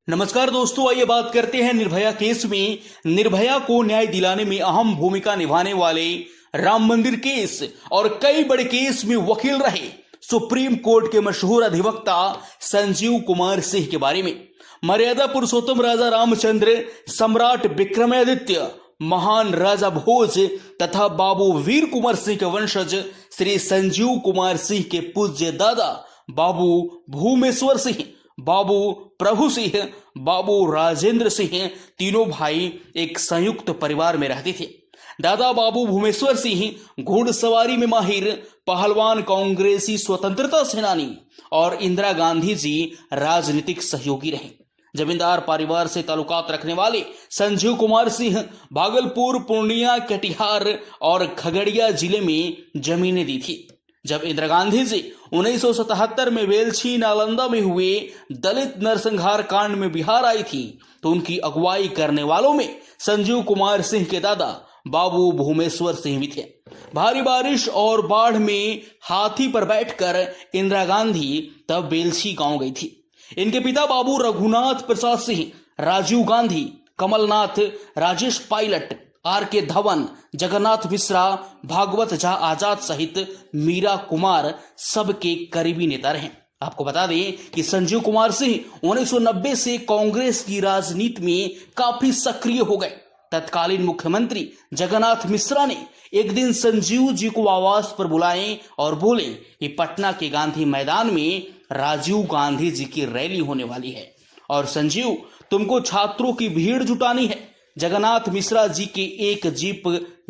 नमस्कार दोस्तों, आइए बात करते हैं निर्भया केस में। निर्भया को न्याय दिलाने में अहम भूमिका निभाने वाले राम मंदिर केस और कई बड़े केस में वकील रहे सुप्रीम कोर्ट के मशहूर अधिवक्ता संजीव कुमार सिंह के बारे में। मर्यादा पुरुषोत्तम राजा रामचंद्र, सम्राट विक्रमादित्य, महान राजा भोज तथा बाबू वीर कुंवर सिंह के वंशज श्री संजीव कुमार सिंह के पूज्य दादा बाबू भूमेश्वर सिंह, बाबू प्रभु सिंह, बाबू राजेंद्र सिंह तीनों भाई एक संयुक्त परिवार में रहते थे। दादा बाबू भूमेश्वर सिंह घुड़सवारी में माहिर, पहलवान, कांग्रेसी स्वतंत्रता सेनानी और इंदिरा गांधी जी राजनीतिक सहयोगी रहे। जमींदार परिवार से ताल्लुकात रखने वाले संजीव कुमार सिंह भागलपुर, पूर्णिया, कटिहार और खगड़िया जिले में जमीनें दी थी। जब इंदिरा गांधी जी 1977 में वेलछी, नालंदा में हुए दलित नरसंहार कांड में बिहार आई थी, तो उनकी अगुवाई करने वालों में संजीव कुमार सिंह के दादा बाबू भूमेश्वर सिंह भी थे। भारी बारिश और बाढ़ में हाथी पर बैठकर इंदिरा गांधी तब वेलछी गांव गई थी। इनके पिता बाबू रघुनाथ प्रसाद सिंह, राजीव गांधी, कमलनाथ, राजेश पायलट, आर के धवन, जगन्नाथ मिश्रा, भागवत झा आजाद सहित मीरा कुमार सबके करीबी नेता रहे। आपको बता दें कि संजीव कुमार सिंह 1990 से कांग्रेस की राजनीति में काफी सक्रिय हो गए। तत्कालीन मुख्यमंत्री जगन्नाथ मिश्रा ने एक दिन संजीव जी को आवास पर बुलाए और बोले कि पटना के गांधी मैदान में राजीव गांधी जी की रैली होने वाली है और संजीव, तुमको छात्रों की भीड़ जुटानी है। जगन्नाथ मिश्रा जी के एक जीप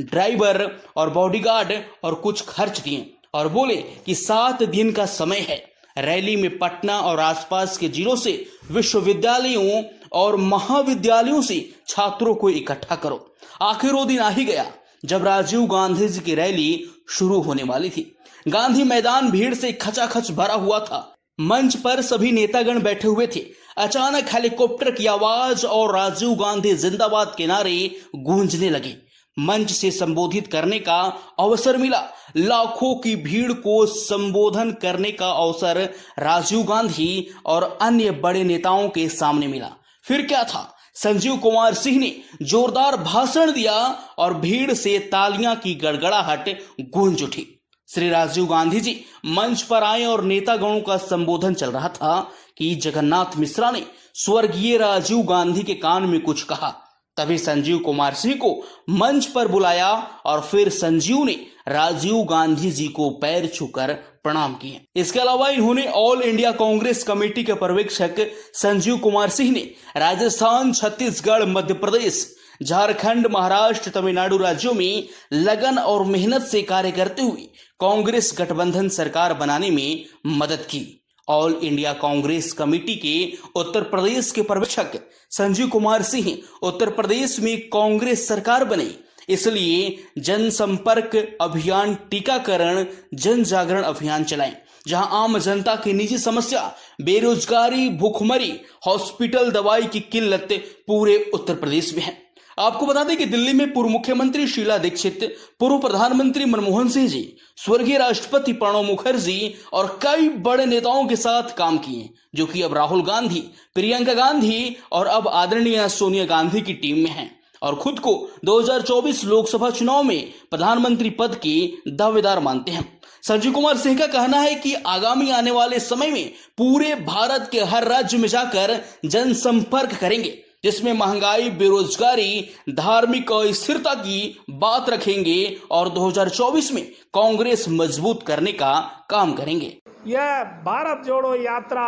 ड्राइवर और बॉडीगार्ड और कुछ खर्च दिए और बोले कि 7 दिन का समय है। रैली में पटना और आसपास के जिलों से विश्वविद्यालयों और महाविद्यालयों से छात्रों को इकट्ठा करो। आखिर वो दिन आ ही गया जब राजीव गांधी जी की रैली शुरू होने वाली थी। गांधी मैदान भीड़ से खचाखच भरा हुआ था। मंच पर सभी नेतागण बैठे हुए थे। अचानक हेलीकॉप्टर की आवाज और राजीव गांधी जिंदाबाद के नारे गूंजने लगे। मंच से संबोधित करने का अवसर मिला। लाखों की भीड़ को संबोधन करने का अवसर राजीव गांधी और अन्य बड़े नेताओं के सामने मिला। फिर क्या था, संजीव कुमार सिंह ने जोरदार भाषण दिया और भीड़ से तालियां की गड़गड़ाहट गूंज उठी। श्री राजीव गांधी जी मंच पर आए और नेतागणों का संबोधन चल रहा था कि जगन्नाथ मिश्रा ने स्वर्गीय राजीव गांधी के कान में कुछ कहा। तभी संजीव कुमार सिंह को मंच पर बुलाया और फिर संजीव ने राजीव गांधी जी को पैर छूकर प्रणाम किए। इसके अलावा इन्होंने ऑल इंडिया कांग्रेस कमेटी के पर्यवेक्षक संजीव कुमार सिंह ने राजस्थान, छत्तीसगढ़, मध्य प्रदेश, झारखंड, महाराष्ट्र, तमिलनाडु राज्यों में लगन और मेहनत से कार्य करते हुए कांग्रेस गठबंधन सरकार बनाने में मदद की। ऑल इंडिया कांग्रेस कमेटी के उत्तर प्रदेश के पर्यवेक्षक संजीव कुमार सिंह उत्तर प्रदेश में कांग्रेस सरकार बने, इसलिए जनसंपर्क अभियान, टीकाकरण, जन जागरण अभियान चलाएं, जहां आम जनता की निजी समस्या, बेरोजगारी, भूखमरी, हॉस्पिटल, दवाई की किल्लत पूरे उत्तर प्रदेश में है। आपको बता दें कि दिल्ली में पूर्व मुख्यमंत्री शीला दीक्षित, पूर्व प्रधानमंत्री मनमोहन सिंह जी, स्वर्गीय राष्ट्रपति प्रणब मुखर्जी और कई बड़े नेताओं के साथ काम किए, जो कि अब राहुल गांधी, प्रियंका गांधी और अब आदरणीय सोनिया गांधी की टीम में हैं और खुद को 2024 लोकसभा चुनाव में प्रधानमंत्री पद के दावेदार मानते हैं। संजीव कुमार सिंह का कहना है कि आगामी आने वाले समय में पूरे भारत के हर राज्य में जाकर जनसंपर्क करेंगे, जिसमें महंगाई, बेरोजगारी, धार्मिक अस्थिरता की बात रखेंगे और 2024 में कांग्रेस मजबूत करने का काम करेंगे। यह भारत जोड़ो यात्रा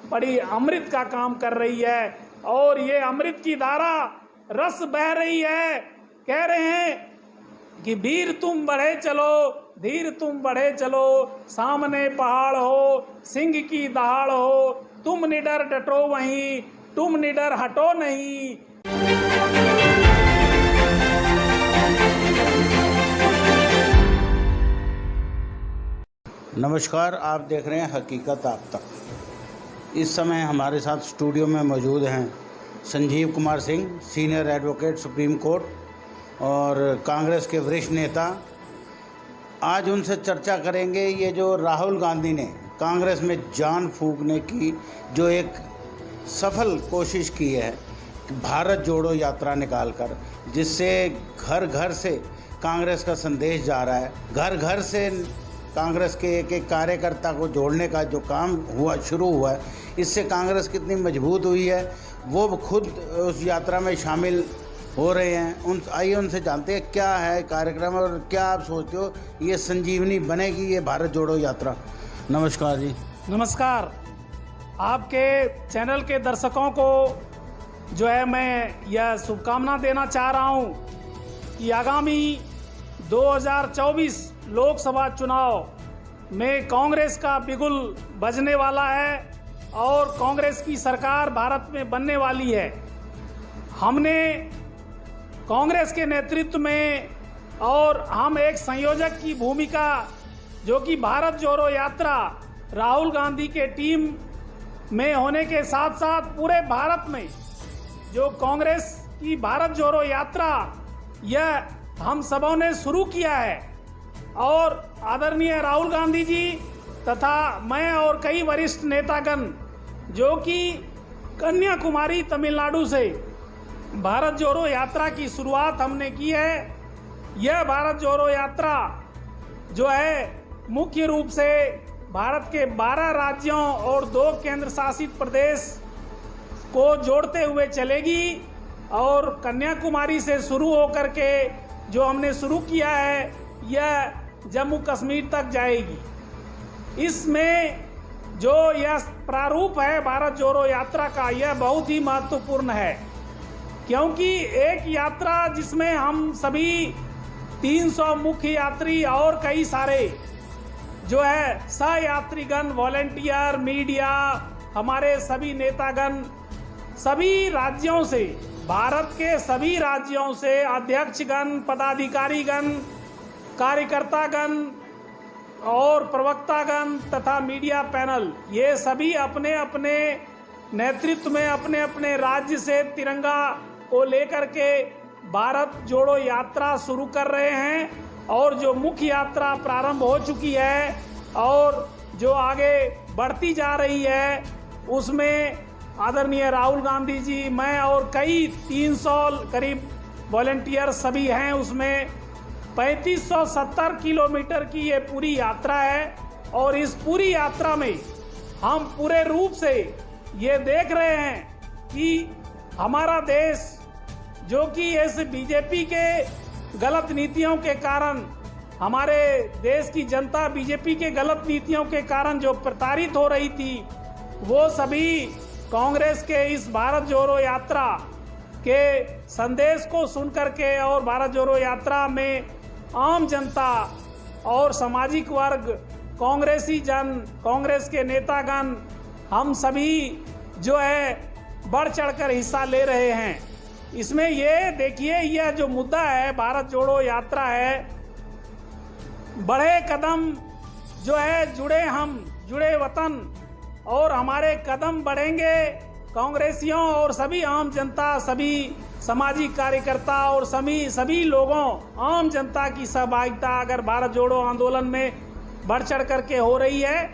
बड़ी अमृत का काम कर रही है और ये अमृत की धारा रस बह रही है। कह रहे हैं कि वीर तुम बढ़े चलो, धीर तुम बढ़े चलो, सामने पहाड़ हो, सिंह की दहाड़ हो, तुम निडर डटो वहीं, तुम निडर हटो नहीं। नमस्कार, आप देख रहे हैं हकीकत आप तक। इस समय हमारे साथ स्टूडियो में मौजूद हैं Sanjeev Kumar Singh, senior advocate supreme court और कांग्रेस के वरिष्ठ नेता। आज उनसे चर्चा करेंगे ये जो राहुल गांधी ने कांग्रेस में जान फूंकने की जो एक सफल कोशिश की है, भारत जोड़ो यात्रा निकालकर, जिससे घर घर से कांग्रेस का संदेश जा रहा है। घर घर से कांग्रेस के एक एक कार्यकर्ता को जोड़ने का जो काम शुरू हुआ है, इससे कांग्रेस कितनी मजबूत हुई है, वो खुद उस यात्रा में शामिल हो रहे हैं। आइए उनसे जानते हैं क्या है कार्यक्रम और क्या आप सोचते हो ये संजीवनी बनेगी ये भारत जोड़ो यात्रा। नमस्कार जी। नमस्कार। आपके चैनल के दर्शकों को जो है मैं यह शुभकामना देना चाह रहा हूँ कि आगामी 2024 लोकसभा चुनाव में कांग्रेस का बिगुल बजने वाला है और कांग्रेस की सरकार भारत में बनने वाली है। हमने कांग्रेस के नेतृत्व में और हम एक संयोजक की भूमिका जो कि भारत जोड़ो यात्रा राहुल गांधी के टीम में होने के साथ साथ पूरे भारत में जो कांग्रेस की भारत जोड़ो यात्रा यह हम सबों ने शुरू किया है और आदरणीय राहुल गांधी जी तथा मैं और कई वरिष्ठ नेतागण जो कि कन्याकुमारी तमिलनाडु से भारत जोड़ो यात्रा की शुरुआत हमने की है। यह भारत जोड़ो यात्रा जो है मुख्य रूप से भारत के 12 राज्यों और 2 केंद्र शासित प्रदेश को जोड़ते हुए चलेगी और कन्याकुमारी से शुरू होकर के जो हमने शुरू किया है यह जम्मू कश्मीर तक जाएगी। इसमें जो यह प्रारूप है भारत जोड़ो यात्रा का, यह बहुत ही महत्वपूर्ण है क्योंकि एक यात्रा जिसमें हम सभी 300 मुख्य यात्री और कई सारे जो है सहयात्रीगण, वॉलेंटियर, मीडिया, हमारे सभी नेतागण सभी राज्यों से, भारत के सभी राज्यों से अध्यक्षगण, पदाधिकारीगण, कार्यकर्तागण और प्रवक्तागण तथा मीडिया पैनल, ये सभी अपने अपने नेतृत्व में अपने अपने राज्य से तिरंगा को लेकर के भारत जोड़ो यात्रा शुरू कर रहे हैं और जो मुख्य यात्रा प्रारंभ हो चुकी है और जो आगे बढ़ती जा रही है उसमें आदरणीय राहुल गांधी जी, मैं और कई 300 करीब वॉलेंटियर सभी हैं। उसमें 3570 किलोमीटर की ये पूरी यात्रा है और इस पूरी यात्रा में हम पूरे रूप से ये देख रहे हैं कि हमारा देश जो कि इस बीजेपी के गलत नीतियों के कारण, हमारे देश की जनता बीजेपी के गलत नीतियों के कारण जो प्रताड़ित हो रही थी, वो सभी कांग्रेस के इस भारत जोड़ो यात्रा के संदेश को सुनकर के और भारत जोड़ो यात्रा में आम जनता और सामाजिक वर्ग, कांग्रेसी जन, कांग्रेस के नेतागण, हम सभी जो है बढ़ चढ़कर हिस्सा ले रहे हैं। इसमें ये देखिए, यह जो मुद्दा है भारत जोड़ो यात्रा है, बड़े कदम जो है जुड़े हम, जुड़े वतन, और हमारे कदम बढ़ेंगे कांग्रेसियों और सभी आम जनता, सभी सामाजिक कार्यकर्ता और सभी लोगों, आम जनता की सहभागिता अगर भारत जोड़ो आंदोलन में बढ़ चढ़ करके हो रही है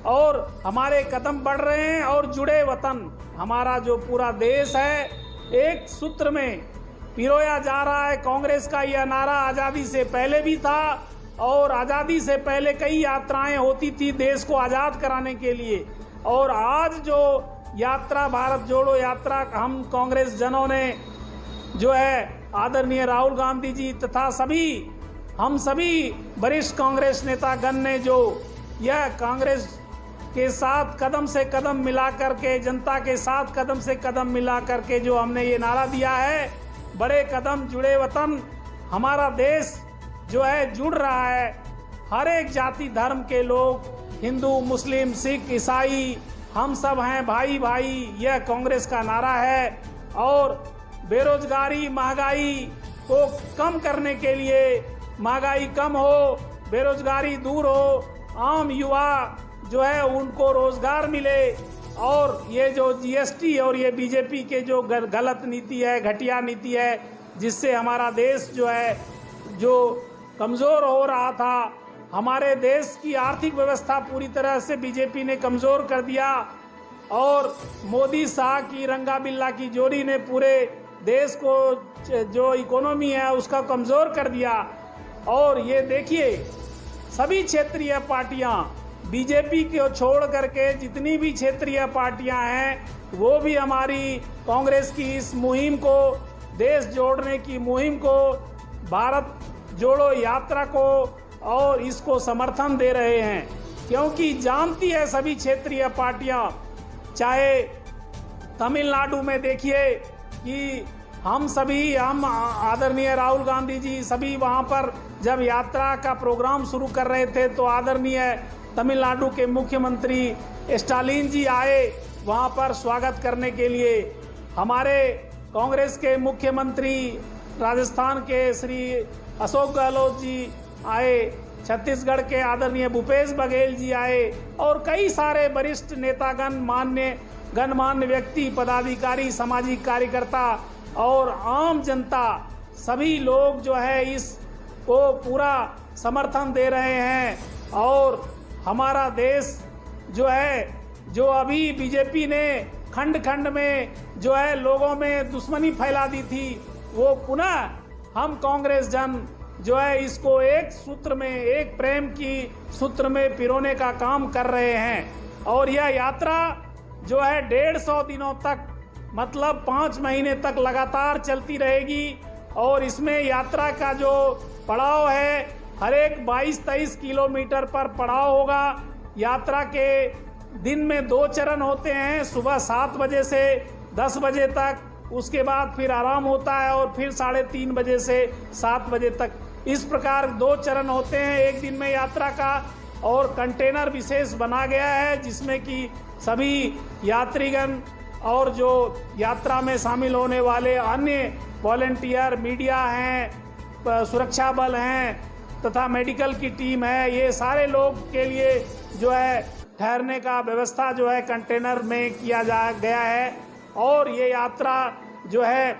और हमारे कदम बढ़ रहे हैं और जुड़े वतन, हमारा जो पूरा देश है एक सूत्र में पिरोया जा रहा है। कांग्रेस का यह नारा आज़ादी से पहले भी था और आज़ादी से पहले कई यात्राएं होती थी देश को आज़ाद कराने के लिए, और आज जो यात्रा भारत जोड़ो यात्रा हम कांग्रेस जनों ने जो है आदरणीय राहुल गांधी जी तथा हम सभी वरिष्ठ कांग्रेस नेतागण ने जो यह कांग्रेस के साथ कदम से कदम मिला करके, जनता के साथ कदम से कदम मिला करके जो हमने ये नारा दिया है, बड़े कदम जुड़े वतन, हमारा देश जो है जुड़ रहा है। हर एक जाति धर्म के लोग, हिंदू, मुस्लिम, सिख, ईसाई, हम सब हैं भाई भाई, यह कांग्रेस का नारा है। और बेरोजगारी, महंगाई को कम करने के लिए, महंगाई कम हो, बेरोजगारी दूर हो, आम युवा जो है उनको रोजगार मिले, और ये जो जीएसटी और ये बीजेपी के जो गलत नीति है, घटिया नीति है, जिससे हमारा देश जो है जो कमज़ोर हो रहा था, हमारे देश की आर्थिक व्यवस्था पूरी तरह से बीजेपी ने कमज़ोर कर दिया, और मोदी शाह की रंगा बिल्ला की जोड़ी ने पूरे देश को जो इकोनॉमी है उसका कमज़ोर कर दिया। और ये देखिए, सभी क्षेत्रीय पार्टियां, बीजेपी को छोड़ करके जितनी भी क्षेत्रीय पार्टियां हैं, वो भी हमारी कांग्रेस की इस मुहिम को, देश जोड़ने की मुहिम को, भारत जोड़ो यात्रा को, और इसको समर्थन दे रहे हैं। क्योंकि जानती है सभी क्षेत्रीय पार्टियां, चाहे तमिलनाडु में देखिए कि हम आदरणीय राहुल गांधी जी सभी वहां पर जब यात्रा का प्रोग्राम शुरू कर रहे थे, तो आदरणीय तमिलनाडु के मुख्यमंत्री स्टालिन जी आए वहां पर स्वागत करने के लिए। हमारे कांग्रेस के मुख्यमंत्री राजस्थान के श्री अशोक गहलोत जी आए, छत्तीसगढ़ के आदरणीय भूपेश बघेल जी आए, और कई सारे वरिष्ठ नेतागण, गणमान्य व्यक्ति, पदाधिकारी, सामाजिक कार्यकर्ता और आम जनता, सभी लोग जो है इस को पूरा समर्थन दे रहे हैं। और हमारा देश जो है, जो अभी बीजेपी ने खंड खंड में जो है लोगों में दुश्मनी फैला दी थी, वो पुनः हम कांग्रेस जन जो है इसको एक सूत्र में, एक प्रेम की सूत्र में पिरोने का काम कर रहे हैं। और यह यात्रा जो है 150 दिनों तक, मतलब 5 महीने तक लगातार चलती रहेगी। और इसमें यात्रा का जो पड़ाव है, हर एक 22-23 किलोमीटर पर पड़ाव होगा। यात्रा के दिन में 2 चरण होते हैं, सुबह 7 बजे से 10 बजे तक, उसके बाद फिर आराम होता है, और फिर 3:30 बजे से 7 बजे तक। इस प्रकार 2 चरण होते हैं एक दिन में यात्रा का। और कंटेनर विशेष बना गया है, जिसमें कि सभी यात्रीगण और जो यात्रा में शामिल होने वाले अन्य वॉलंटियर, मीडिया हैं, सुरक्षा बल हैं तथा मेडिकल की टीम है, ये सारे लोग के लिए जो है ठहरने का व्यवस्था जो है कंटेनर में किया गया है। और ये यात्रा जो है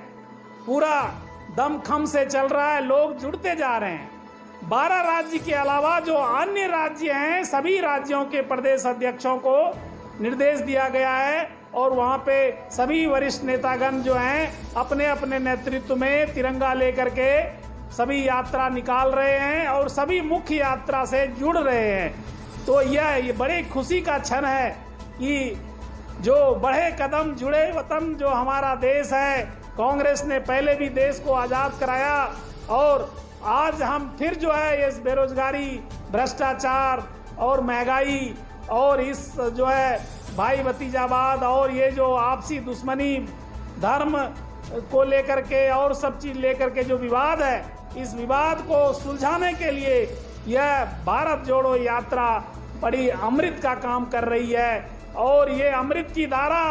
पूरा दमखम से चल रहा है, लोग जुड़ते जा रहे हैं। 12 राज्य के अलावा जो अन्य राज्य हैं, सभी राज्यों के प्रदेश अध्यक्षों को निर्देश दिया गया है, और वहाँ पे सभी वरिष्ठ नेतागण जो हैं अपने अपने नेतृत्व में तिरंगा लेकर के सभी यात्रा निकाल रहे हैं, और सभी मुख्य यात्रा से जुड़ रहे हैं। तो यह बड़े खुशी का क्षण है कि जो बढ़े कदम जुड़े वतन जो हमारा देश है, कांग्रेस ने पहले भी देश को आज़ाद कराया, और आज हम फिर जो है इस बेरोजगारी, भ्रष्टाचार और महंगाई और इस जो है भाई भतीजावाद और ये जो आपसी दुश्मनी, धर्म को लेकर के और सब चीज़ लेकर के जो विवाद है, इस विवाद को सुलझाने के लिए यह भारत जोड़ो यात्रा बड़ी अमृत का काम कर रही है। और ये अमृत की धारा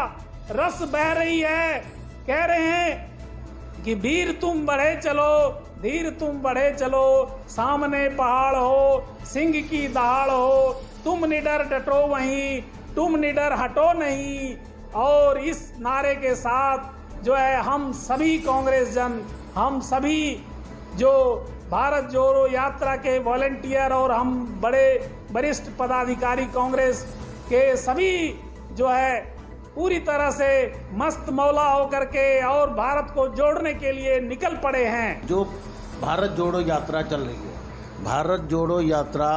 रस बह रही है। कह रहे हैं कि वीर तुम बढ़े चलो, धीर तुम बढ़े चलो, सामने पहाड़ हो, सिंह की दहाड़ हो, तुम निडर डटो वहीं, तुम निडर हटो नहीं। और इस नारे के साथ जो है हम सभी कांग्रेस जन, हम सभी जो भारत जोड़ो यात्रा के वॉलंटियर और हम बड़े वरिष्ठ पदाधिकारी कांग्रेस के सभी जो है पूरी तरह से मस्त मौला होकर के और भारत को जोड़ने के लिए निकल पड़े हैं। जो भारत जोड़ो यात्रा चल रही है, भारत जोड़ो यात्रा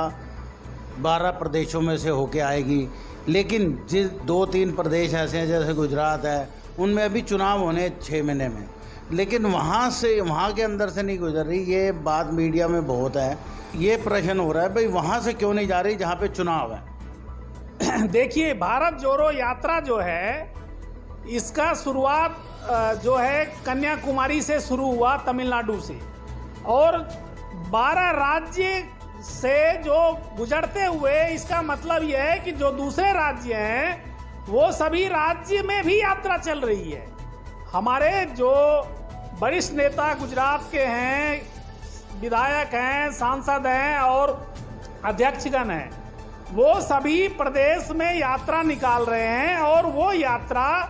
12 प्रदेशों में से होके आएगी, लेकिन जिस 2-3 प्रदेश ऐसे हैं जैसे गुजरात है, उनमें अभी चुनाव होने 6 महीने में, लेकिन वहाँ के अंदर से नहीं गुजर रही। ये बात मीडिया में बहुत है, ये प्रश्न हो रहा है भाई वहाँ से क्यों नहीं जा रही जहाँ पे चुनाव है। देखिए, भारत जोड़ो यात्रा जो है, इसका शुरुआत जो है कन्याकुमारी से शुरू हुआ, तमिलनाडु से, और 12 राज्य से जो गुजरते हुए, इसका मतलब यह है कि जो दूसरे राज्य हैं वो सभी राज्य में भी यात्रा चल रही है। हमारे जो वरिष्ठ नेता गुजरात के हैं, विधायक हैं, सांसद हैं और अध्यक्षगण हैं, वो सभी प्रदेश में यात्रा निकाल रहे हैं, और वो यात्रा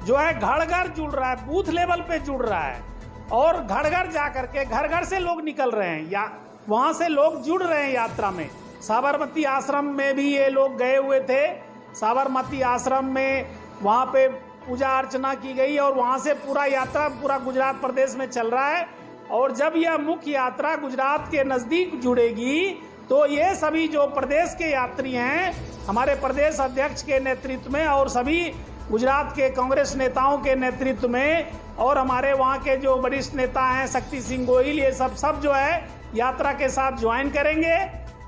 जो है घर घर जुड़ रहा है, बूथ लेवल पे जुड़ रहा है, और घर घर जा करके घर घर से लोग निकल रहे हैं, या वहाँ से लोग जुड़ रहे हैं यात्रा में। साबरमती आश्रम में भी ये लोग गए हुए थे। साबरमती आश्रम में वहाँ पे पूजा अर्चना की गई, और वहाँ से पूरा यात्रा पूरा गुजरात प्रदेश में चल रहा है। और जब यह मुख्य यात्रा गुजरात के नज़दीक जुड़ेगी तो ये सभी जो प्रदेश के यात्री हैं, हमारे प्रदेश अध्यक्ष के नेतृत्व में और सभी गुजरात के कांग्रेस नेताओं के नेतृत्व में, और हमारे वहाँ के जो वरिष्ठ नेता हैं शक्ति सिंह गोहिल, ये सब जो है यात्रा के साथ ज्वाइन करेंगे।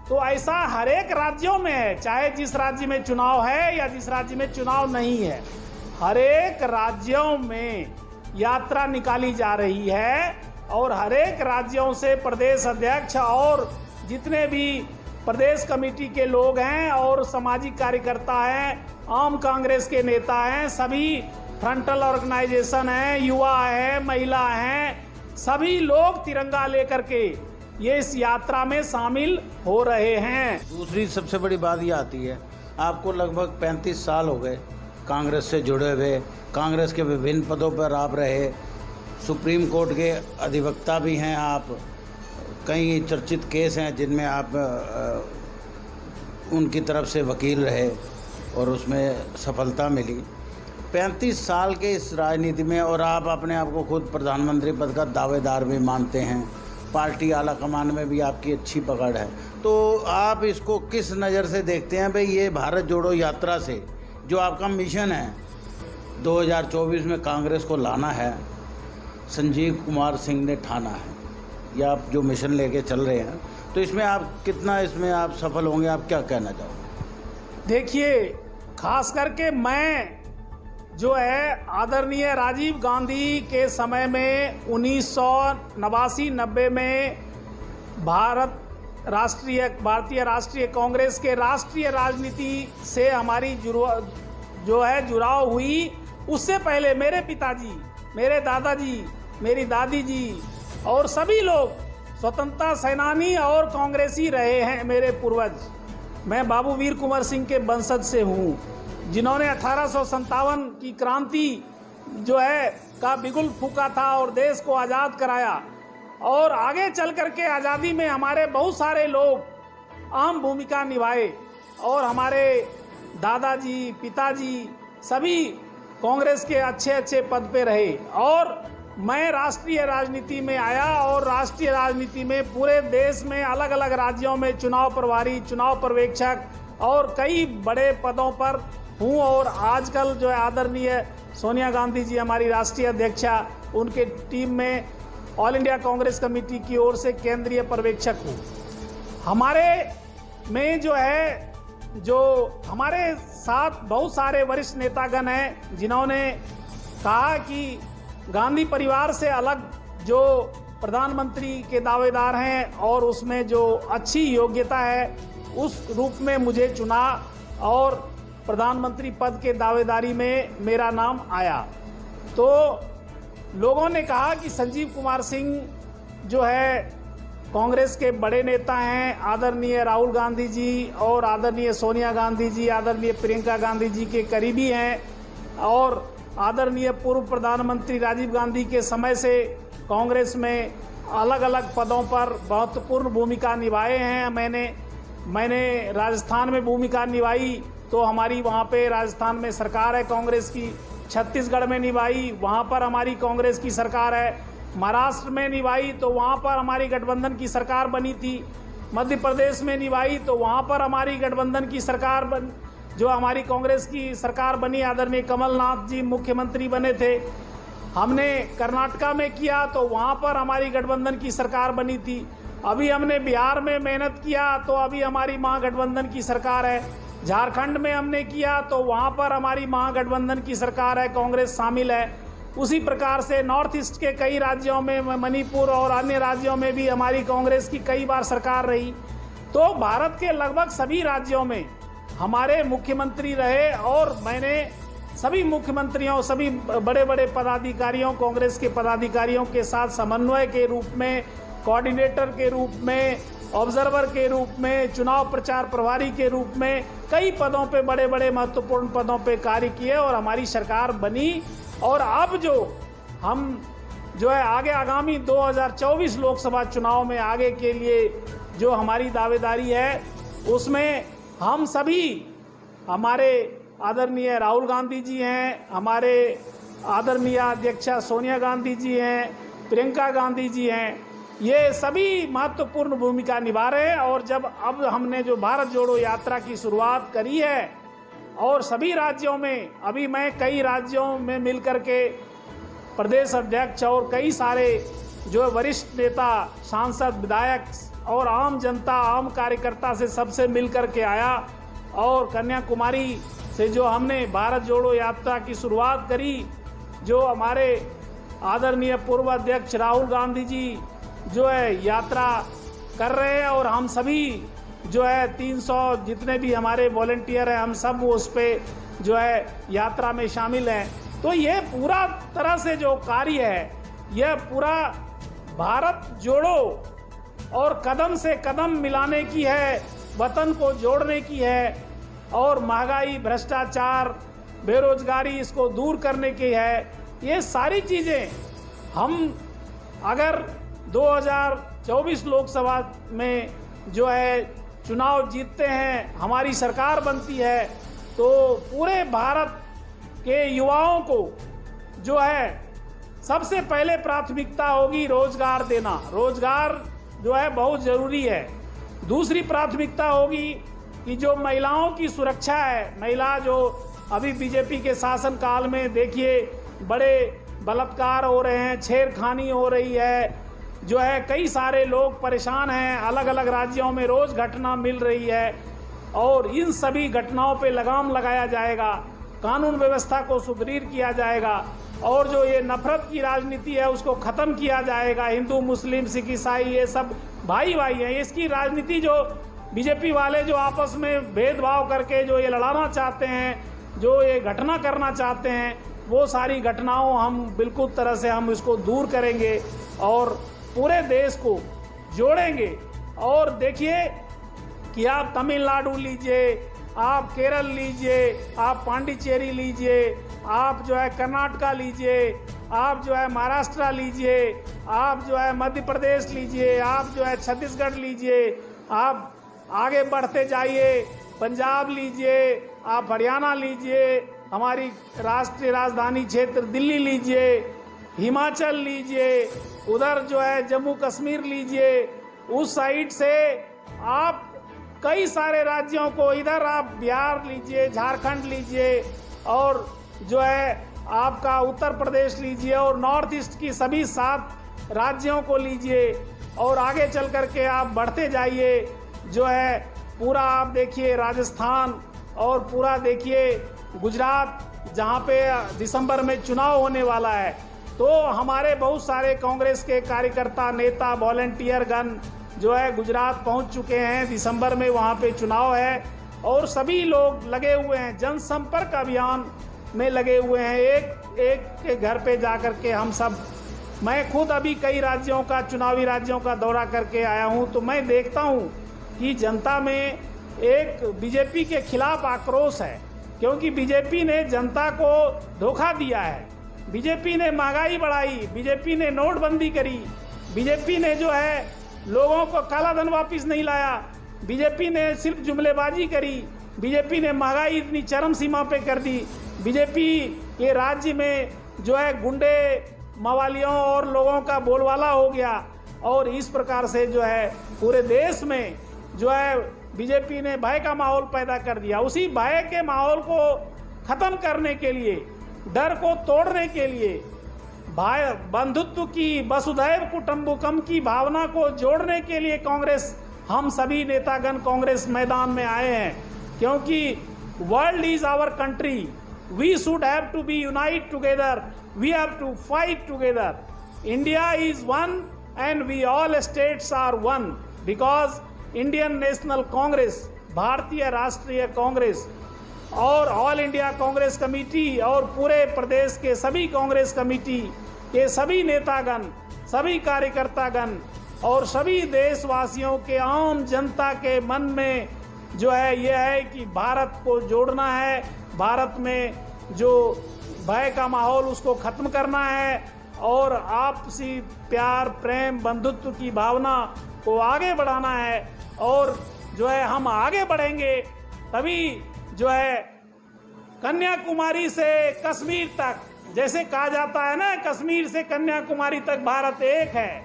तो ऐसा हर एक राज्यों में है, चाहे जिस राज्य में चुनाव है या जिस राज्य में चुनाव नहीं है, हर एक राज्यों में यात्रा निकाली जा रही है, और हर एक राज्यों से प्रदेश अध्यक्ष और जितने भी प्रदेश कमेटी के लोग हैं और सामाजिक कार्यकर्ता हैं, आम कांग्रेस के नेता हैं, सभी फ्रंटल ऑर्गेनाइजेशन हैं, युवा हैं, महिला हैं, सभी लोग तिरंगा लेकर के ये इस यात्रा में शामिल हो रहे हैं। दूसरी सबसे बड़ी बात ये आती है, आपको लगभग 35 साल हो गए कांग्रेस से जुड़े हुए, कांग्रेस के विभिन्न पदों पर आप रहे, सुप्रीम कोर्ट के अधिवक्ता भी हैं आप, कई चर्चित केस हैं जिनमें आप उनकी तरफ से वकील रहे और उसमें सफलता मिली। 35 साल के इस राजनीति में, और आप अपने आप को खुद प्रधानमंत्री पद का दावेदार भी मानते हैं, पार्टी आला कमान में भी आपकी अच्छी पकड़ है, तो आप इसको किस नज़र से देखते हैं भाई, ये भारत जोड़ो यात्रा से जो आपका मिशन है 2024 में कांग्रेस को लाना है, संजीव कुमार सिंह ने ठाना है, या आप जो मिशन लेके चल रहे हैं, तो इसमें आप कितना इसमें आप सफल होंगे, आप क्या कहना चाहोगे? देखिए, खास करके मैं जो है आदरणीय राजीव गांधी के समय में 1989-90 में भारतीय राष्ट्रीय कांग्रेस के राष्ट्रीय राजनीति से हमारी जुड़ाव हुई। उससे पहले मेरे पिताजी, मेरे दादाजी, मेरी दादी जी और सभी लोग स्वतंत्रता सेनानी और कांग्रेसी रहे हैं। मेरे पूर्वज, मैं बाबू वीर कुंवर सिंह के वंशज से हूँ, जिन्होंने 1857 की क्रांति जो है का बिगुल फूका था और देश को आज़ाद कराया, और आगे चल करके आज़ादी में हमारे बहुत सारे लोग अहम भूमिका निभाए, और हमारे दादाजी, पिताजी सभी कांग्रेस के अच्छे अच्छे पद पे रहे। और मैं राष्ट्रीय राजनीति में आया, और राष्ट्रीय राजनीति में पूरे देश में अलग अलग राज्यों में चुनाव प्रभारी, चुनाव पर्यवेक्षक और कई बड़े पदों पर हूँ। और आजकल जो है आदरणीय सोनिया गांधी जी हमारी राष्ट्रीय अध्यक्षा, उनके टीम में ऑल इंडिया कांग्रेस कमेटी की ओर से केंद्रीय पर्यवेक्षक हूँ। हमारे में जो है, जो हमारे साथ बहुत सारे वरिष्ठ नेतागण हैं जिन्होंने कहा कि गांधी परिवार से अलग जो प्रधानमंत्री के दावेदार हैं और उसमें जो अच्छी योग्यता है, उस रूप में मुझे चुना और प्रधानमंत्री पद के दावेदारी में मेरा नाम आया। तो लोगों ने कहा कि संजीव कुमार सिंह जो है कांग्रेस के बड़े नेता हैं, आदरणीय राहुल गांधी जी और आदरणीय सोनिया गांधी जी, आदरणीय प्रियंका गांधी जी के करीबी हैं, और आदरणीय पूर्व प्रधानमंत्री राजीव गांधी के समय से कांग्रेस में अलग अलग पदों पर महत्वपूर्ण भूमिका निभाए हैं। मैंने राजस्थान में भूमिका निभाई, तो हमारी वहाँ पे राजस्थान में सरकार है कांग्रेस की, छत्तीसगढ़ में निभाई, वहाँ पर हमारी कांग्रेस की सरकार है, महाराष्ट्र में निभाई तो वहाँ पर हमारी गठबंधन की सरकार बनी थी, मध्य प्रदेश में निभाई तो वहाँ पर हमारी गठबंधन की सरकार जो हमारी कांग्रेस की सरकार बनी, आदरणीय कमलनाथ जी मुख्यमंत्री बने थे। हमने कर्नाटका में किया तो वहाँ पर हमारी गठबंधन की सरकार बनी थी। अभी हमने बिहार में मेहनत किया तो अभी हमारी महागठबंधन की सरकार है। झारखंड में हमने किया तो वहाँ पर हमारी महागठबंधन की सरकार है, कांग्रेस शामिल है। उसी प्रकार से नॉर्थ ईस्ट के कई राज्यों में, मणिपुर और अन्य राज्यों में भी हमारी कांग्रेस की कई बार सरकार रही। तो भारत के लगभग सभी राज्यों में हमारे मुख्यमंत्री रहे और मैंने सभी मुख्यमंत्रियों, सभी बड़े बड़े पदाधिकारियों, कांग्रेस के पदाधिकारियों के साथ समन्वय के रूप में, कोऑर्डिनेटर के रूप में, ऑब्जर्वर के रूप में, चुनाव प्रचार प्रभारी के रूप में कई पदों पे, बड़े बड़े महत्वपूर्ण पदों पे कार्य किए और हमारी सरकार बनी। और अब जो हम जो है आगे आगामी 2024 लोकसभा चुनाव में आगे के लिए जो हमारी दावेदारी है, उसमें हम सभी, हमारे आदरणीय राहुल गांधी जी हैं, हमारे आदरणीय अध्यक्षा सोनिया गांधी जी हैं, प्रियंका गांधी जी हैं, ये सभी महत्वपूर्ण भूमिका निभा रहे हैं। और जब अब हमने जो भारत जोड़ो यात्रा की शुरुआत करी है और सभी राज्यों में, अभी मैं कई राज्यों में मिलकर के प्रदेश अध्यक्ष और कई सारे जो वरिष्ठ नेता, सांसद, विधायक और आम जनता, आम कार्यकर्ता से सबसे मिलकर के आया और कन्याकुमारी से जो हमने भारत जोड़ो यात्रा की शुरुआत करी, जो हमारे आदरणीय पूर्व अध्यक्ष राहुल गांधी जी जो है यात्रा कर रहे हैं और हम सभी जो है 300 जितने भी हमारे वॉलंटियर हैं, हम सब उस पे जो है यात्रा में शामिल हैं। तो ये पूरा तरह से जो कार्य है, यह पूरा भारत जोड़ो और कदम से कदम मिलाने की है, वतन को जोड़ने की है और महंगाई, भ्रष्टाचार, बेरोजगारी, इसको दूर करने की है। ये सारी चीज़ें हम अगर 2024 लोकसभा में जो है चुनाव जीतते हैं, हमारी सरकार बनती है, तो पूरे भारत के युवाओं को जो है सबसे पहले प्राथमिकता होगी रोजगार देना। रोजगार जो है बहुत ज़रूरी है। दूसरी प्राथमिकता होगी कि जो महिलाओं की सुरक्षा है, महिला जो अभी बीजेपी के शासन काल में देखिए बड़े बलात्कार हो रहे हैं, छेड़खानी हो रही है, जो है कई सारे लोग परेशान हैं, अलग अलग राज्यों में रोज़ घटना मिल रही है और इन सभी घटनाओं पे लगाम लगाया जाएगा, कानून व्यवस्था को सुदृढ़ किया जाएगा और जो ये नफरत की राजनीति है उसको ख़त्म किया जाएगा। हिंदू, मुस्लिम, सिख, ईसाई ये सब भाई भाई हैं। इसकी राजनीति जो बीजेपी वाले जो आपस में भेदभाव करके जो ये लड़ाना चाहते हैं, जो ये घटना करना चाहते हैं, वो सारी घटनाओं हम बिल्कुल तरह से हम इसको दूर करेंगे और पूरे देश को जोड़ेंगे। और देखिए कि आप तमिलनाडु लीजिए, आप केरल लीजिए, आप पांडिचेरी लीजिए, आप जो है कर्नाटका लीजिए, आप जो है महाराष्ट्र लीजिए, आप जो है मध्य प्रदेश लीजिए, आप जो है छत्तीसगढ़ लीजिए, आप आगे बढ़ते जाइए, पंजाब लीजिए, आप हरियाणा लीजिए, हमारी राष्ट्रीय राजधानी क्षेत्र दिल्ली लीजिए, हिमाचल लीजिए, उधर जो है जम्मू कश्मीर लीजिए, उस साइड से आप कई सारे राज्यों को, इधर आप बिहार लीजिए, झारखंड लीजिए और जो है आपका उत्तर प्रदेश लीजिए और नॉर्थ ईस्ट की सभी 7 राज्यों को लीजिए और आगे चल करके आप बढ़ते जाइए। जो है पूरा आप देखिए राजस्थान और पूरा देखिए गुजरात, जहाँ पे दिसंबर में चुनाव होने वाला है, तो हमारे बहुत सारे कांग्रेस के कार्यकर्ता, नेता, वॉलंटियर गण जो है गुजरात पहुंच चुके हैं। दिसंबर में वहां पे चुनाव है और सभी लोग लगे हुए हैं, जनसंपर्क अभियान में लगे हुए हैं, एक एक के घर पे जा कर के हम सब। मैं खुद अभी कई राज्यों का, चुनावी राज्यों का दौरा करके आया हूं, तो मैं देखता हूं कि जनता में एक बीजेपी के खिलाफ आक्रोश है, क्योंकि बीजेपी ने जनता को धोखा दिया है। बीजेपी ने महंगाई बढ़ाई, बीजेपी ने नोटबंदी करी, बीजेपी ने जो है लोगों को काला धन वापिस नहीं लाया, बीजेपी ने सिर्फ जुमलेबाजी करी, बीजेपी ने महंगाई इतनी चरम सीमा पे कर दी, बीजेपी के राज्य में जो है गुंडे, मवालियों और लोगों का बोलबाला हो गया और इस प्रकार से जो है पूरे देश में जो है बीजेपी ने भय का माहौल पैदा कर दिया। उसी भय के माहौल को खत्म करने के लिए, डर को तोड़ने के लिए, भाई बंधुत्व की, वसुधैव कुटुंबकम की भावना को जोड़ने के लिए कांग्रेस, हम सभी नेतागण कांग्रेस मैदान में आए हैं क्योंकि world is our country, we should have to be unite together, we have to fight together. India is one and we all states are one, because Indian National Congress, भारतीय राष्ट्रीय कांग्रेस और ऑल इंडिया कांग्रेस कमेटी और पूरे प्रदेश के सभी Congress committee के सभी नेतागण, सभी कार्यकर्तागण और सभी देशवासियों के, आम जनता के मन में जो है यह है कि भारत को जोड़ना है, भारत में जो भय का माहौल उसको खत्म करना है और आपसी प्यार, प्रेम, बंधुत्व की भावना को आगे बढ़ाना है। और जो है हम आगे बढ़ेंगे तभी जो है कन्याकुमारी से कश्मीर तक, जैसे कहा जाता है ना, कश्मीर से कन्याकुमारी तक भारत एक है।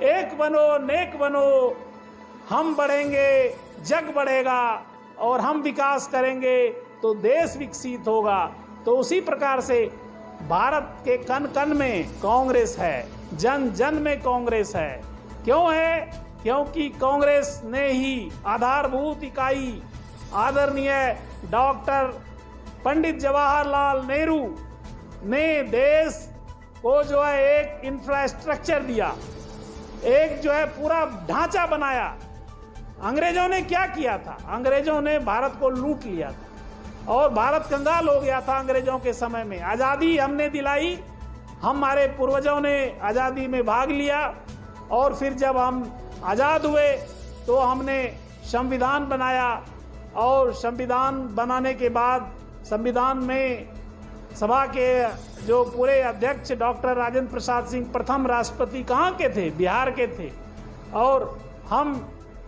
एक बनो नेक बनो, हम बढ़ेंगे जग बढ़ेगा और हम विकास करेंगे तो देश विकसित होगा। तो उसी प्रकार से भारत के कण कण में कांग्रेस है, जन जन में कांग्रेस है। क्यों है? क्योंकि कांग्रेस ने ही आधारभूत इकाई आदरणीय डॉक्टर पंडित जवाहरलाल नेहरू ने देश को जो है एक इंफ्रास्ट्रक्चर दिया, एक जो है पूरा ढांचा बनाया। अंग्रेजों ने क्या किया था? अंग्रेजों ने भारत को लूट लिया था और भारत कंगाल हो गया था अंग्रेजों के समय में। आज़ादी हमने दिलाई, हमारे पूर्वजों ने आज़ादी में भाग लिया और फिर जब हम आज़ाद हुए तो हमने संविधान बनाया और संविधान बनाने के बाद संविधान में सभा के जो पूरे अध्यक्ष डॉक्टर राजेंद्र प्रसाद सिंह प्रथम राष्ट्रपति कहाँ के थे? बिहार के थे। और हम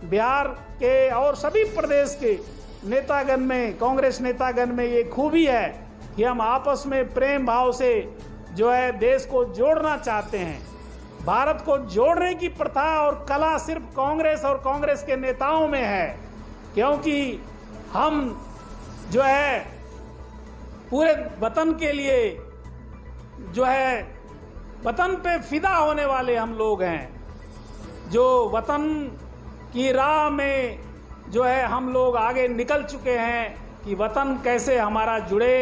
बिहार के और सभी प्रदेश के नेतागण में, कांग्रेस नेतागण में ये खूबी है कि हम आपस में प्रेम भाव से जो है देश को जोड़ना चाहते हैं। भारत को जोड़ने की प्रथा और कला सिर्फ कांग्रेस और कांग्रेस के नेताओं में है, क्योंकि हम जो है पूरे वतन के लिए जो है वतन पे फिदा होने वाले हम लोग हैं। जो वतन की राह में जो है हम लोग आगे निकल चुके हैं कि वतन कैसे हमारा जुड़े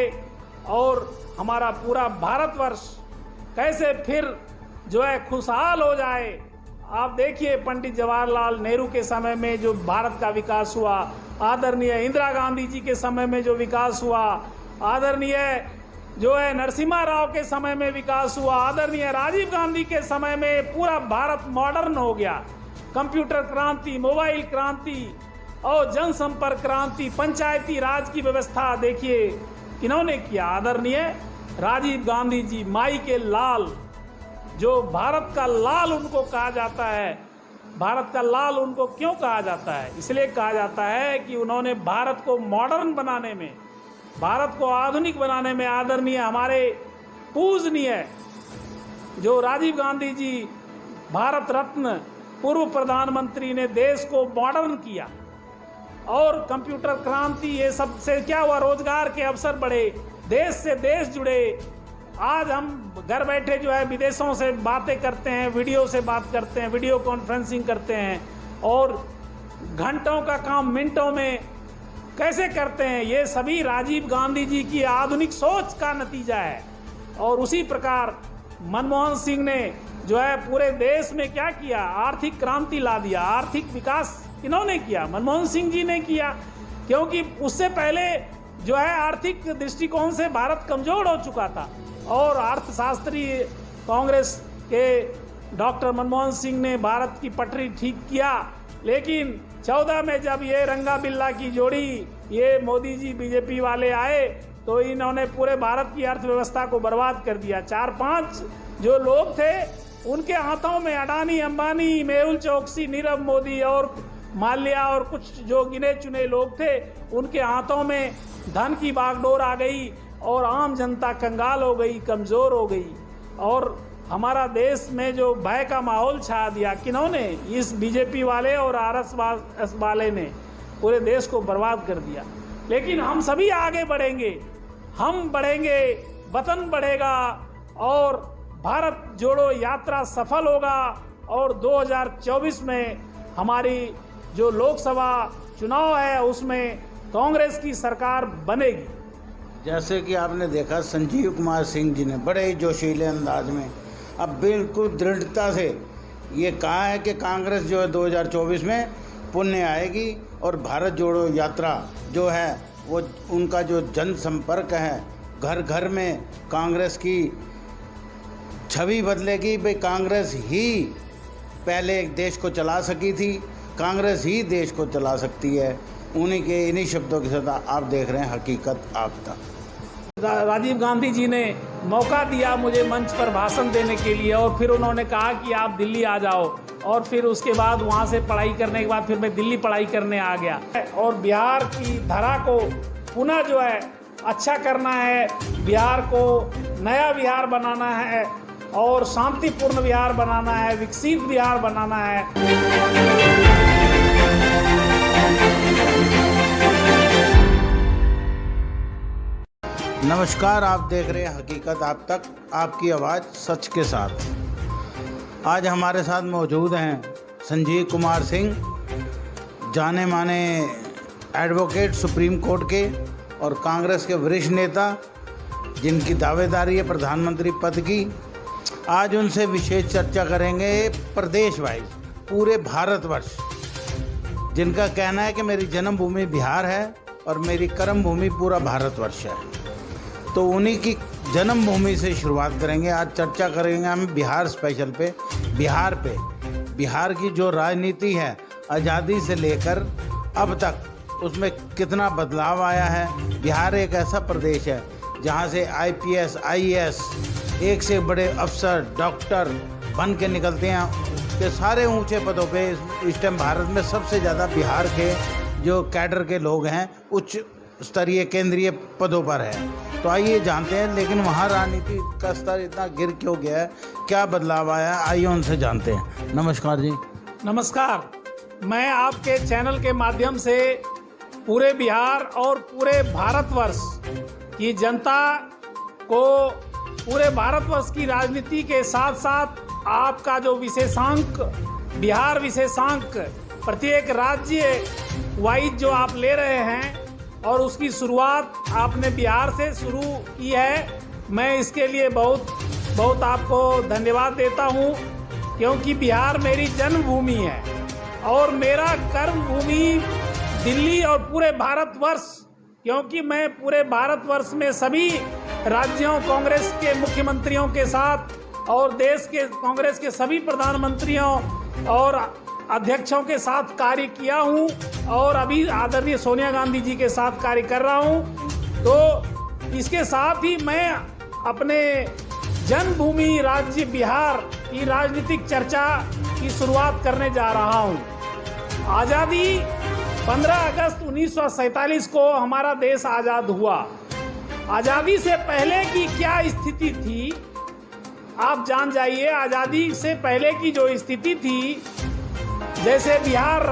और हमारा पूरा भारतवर्ष कैसे फिर जो है खुशहाल हो जाए। आप देखिए पंडित जवाहरलाल नेहरू के समय में जो भारत का विकास हुआ, आदरणीय इंदिरा गांधी जी के समय में जो विकास हुआ, आदरणीय जो है नरसिम्हा राव के समय में विकास हुआ, आदरणीय राजीव गांधी के समय में पूरा भारत मॉडर्न हो गया। कंप्यूटर क्रांति, मोबाइल क्रांति और जनसंपर्क क्रांति, पंचायती राज की व्यवस्था देखिए किन्होंने किया? आदरणीय राजीव गांधी जी, माई के लाल, जो भारत का लाल उनको कहा जाता है। भारत का लाल उनको क्यों कहा जाता है? इसलिए कहा जाता है कि उन्होंने भारत को मॉडर्न बनाने में, भारत को आधुनिक बनाने में आदरणीय हमारे पूजनीय जो राजीव गांधी जी भारत रत्न पूर्व प्रधानमंत्री ने देश को मॉडर्न किया। और कंप्यूटर क्रांति, ये सब से क्या हुआ? रोजगार के अवसर बढ़े, देश से देश जुड़े। आज हम घर बैठे जो है विदेशों से बातें करते हैं, वीडियो से बात करते हैं, वीडियो कॉन्फ्रेंसिंग करते हैं और घंटों का काम मिनटों में कैसे करते हैं? ये सभी राजीव गांधी जी की आधुनिक सोच का नतीजा है। और उसी प्रकार मनमोहन सिंह ने जो है पूरे देश में क्या किया? आर्थिक क्रांति ला दिया। आर्थिक विकास किन्होंने किया? मनमोहन सिंह जी ने किया, क्योंकि उससे पहले जो है आर्थिक दृष्टिकोण से भारत कमजोर हो चुका था। और अर्थशास्त्री कांग्रेस के डॉक्टर मनमोहन सिंह ने भारत की पटरी ठीक किया। लेकिन 14 में जब ये रंगा बिल्ला की जोड़ी, ये मोदी जी बीजेपी वाले आए तो इन्होंने पूरे भारत की अर्थव्यवस्था को बर्बाद कर दिया। 4-5 जो लोग थे उनके हाथों में अडानी, अंबानी, मेहुल चोकसी, नीरव मोदी और माल्या और कुछ जो गिने चुने लोग थे, उनके हाथों में धन की बागडोर आ गई और आम जनता कंगाल हो गई, कमजोर हो गई। और हमारा देश में जो भय का माहौल छा दिया किन्होंने? इस बीजेपी वाले और आरएसएस वाले ने पूरे देश को बर्बाद कर दिया। लेकिन हम सभी आगे बढ़ेंगे, हम बढ़ेंगे, वतन बढ़ेगा और भारत जोड़ो यात्रा सफल होगा। और 2024 में हमारी जो लोकसभा चुनाव है उसमें कांग्रेस की सरकार बनेगी। जैसे कि आपने देखा संजीव कुमार सिंह जी ने बड़े ही जोशीले अंदाज में अब बिल्कुल दृढ़ता से ये कहा है कि कांग्रेस जो है 2024 में पुण्य आएगी और भारत जोड़ो यात्रा जो है वो उनका जो जनसंपर्क है, घर घर में कांग्रेस की छवि बदलेगी। भाई कांग्रेस ही पहले एक देश को चला सकी थी, कांग्रेस ही देश को चला सकती है। इन्हीं शब्दों के साथ आप देख रहे हैं हकीकत आप तक। राजीव गांधी जी ने मौका दिया मुझे मंच पर भाषण देने के लिए और फिर उन्होंने कहा कि आप दिल्ली आ जाओ, और फिर उसके बाद वहाँ से पढ़ाई करने के बाद फिर मैं दिल्ली पढ़ाई करने आ गया और बिहार की धरा को पुनः जो है अच्छा करना है, बिहार को नया बिहार बनाना है और शांतिपूर्ण बिहार बनाना है, विकसित बिहार बनाना है। नमस्कार, आप देख रहे हैं हकीकत आप तक, आपकी आवाज़ सच के साथ। आज हमारे साथ मौजूद हैं संजीव कुमार सिंह, जाने माने एडवोकेट सुप्रीम कोर्ट के और कांग्रेस के वरिष्ठ नेता, जिनकी दावेदारी है प्रधानमंत्री पद की। आज उनसे विशेष चर्चा करेंगे प्रदेश वाइज, पूरे भारतवर्ष, जिनका कहना है कि मेरी जन्मभूमि बिहार है और मेरी कर्मभूमि पूरा भारतवर्ष है। तो उन्हीं की जन्मभूमि से शुरुआत करेंगे। आज चर्चा करेंगे हम बिहार स्पेशल पे, बिहार की जो राजनीति है आज़ादी से लेकर अब तक, उसमें कितना बदलाव आया है। बिहार एक ऐसा प्रदेश है जहाँ से IPS, IAS, एक से बड़े अफसर, डॉक्टर बन के निकलते हैं कि सारे ऊंचे पदों पे इस टाइम भारत में सबसे ज़्यादा बिहार के जो कैडर के लोग हैं उच्च स्तरीय केंद्रीय पदों पर है। तो आइए जानते हैं, लेकिन वहाँ राजनीति का स्तर इतना गिर क्यों गया है, क्या बदलाव आया, आइए उनसे जानते हैं। नमस्कार जी। नमस्कार, मैं आपके चैनल के माध्यम से पूरे बिहार और पूरे भारतवर्ष की जनता को, पूरे भारतवर्ष की राजनीति के साथ साथ आपका जो विशेषांक, बिहार विशेषांक, प्रत्येक राज्य वाइज जो आप ले रहे हैं और उसकी शुरुआत आपने बिहार से शुरू की है, मैं इसके लिए बहुत आपको धन्यवाद देता हूं, क्योंकि बिहार मेरी जन्मभूमि है और मेरा कर्मभूमि दिल्ली और पूरे भारतवर्ष, क्योंकि मैं पूरे भारतवर्ष में सभी राज्यों कांग्रेस के मुख्यमंत्रियों के साथ और देश के कांग्रेस के सभी प्रधानमंत्रियों और अध्यक्षों के साथ कार्य किया हूं और अभी आदरणीय सोनिया गांधी जी के साथ कार्य कर रहा हूं। तो इसके साथ ही मैं अपने जन्मभूमि राज्य बिहार की राजनीतिक चर्चा की शुरुआत करने जा रहा हूं। आज़ादी 15 अगस्त 1947 को हमारा देश आज़ाद हुआ। आज़ादी से पहले की क्या स्थिति थी आप जान जाइए। आज़ादी से पहले की जो स्थिति थी, जैसे बिहार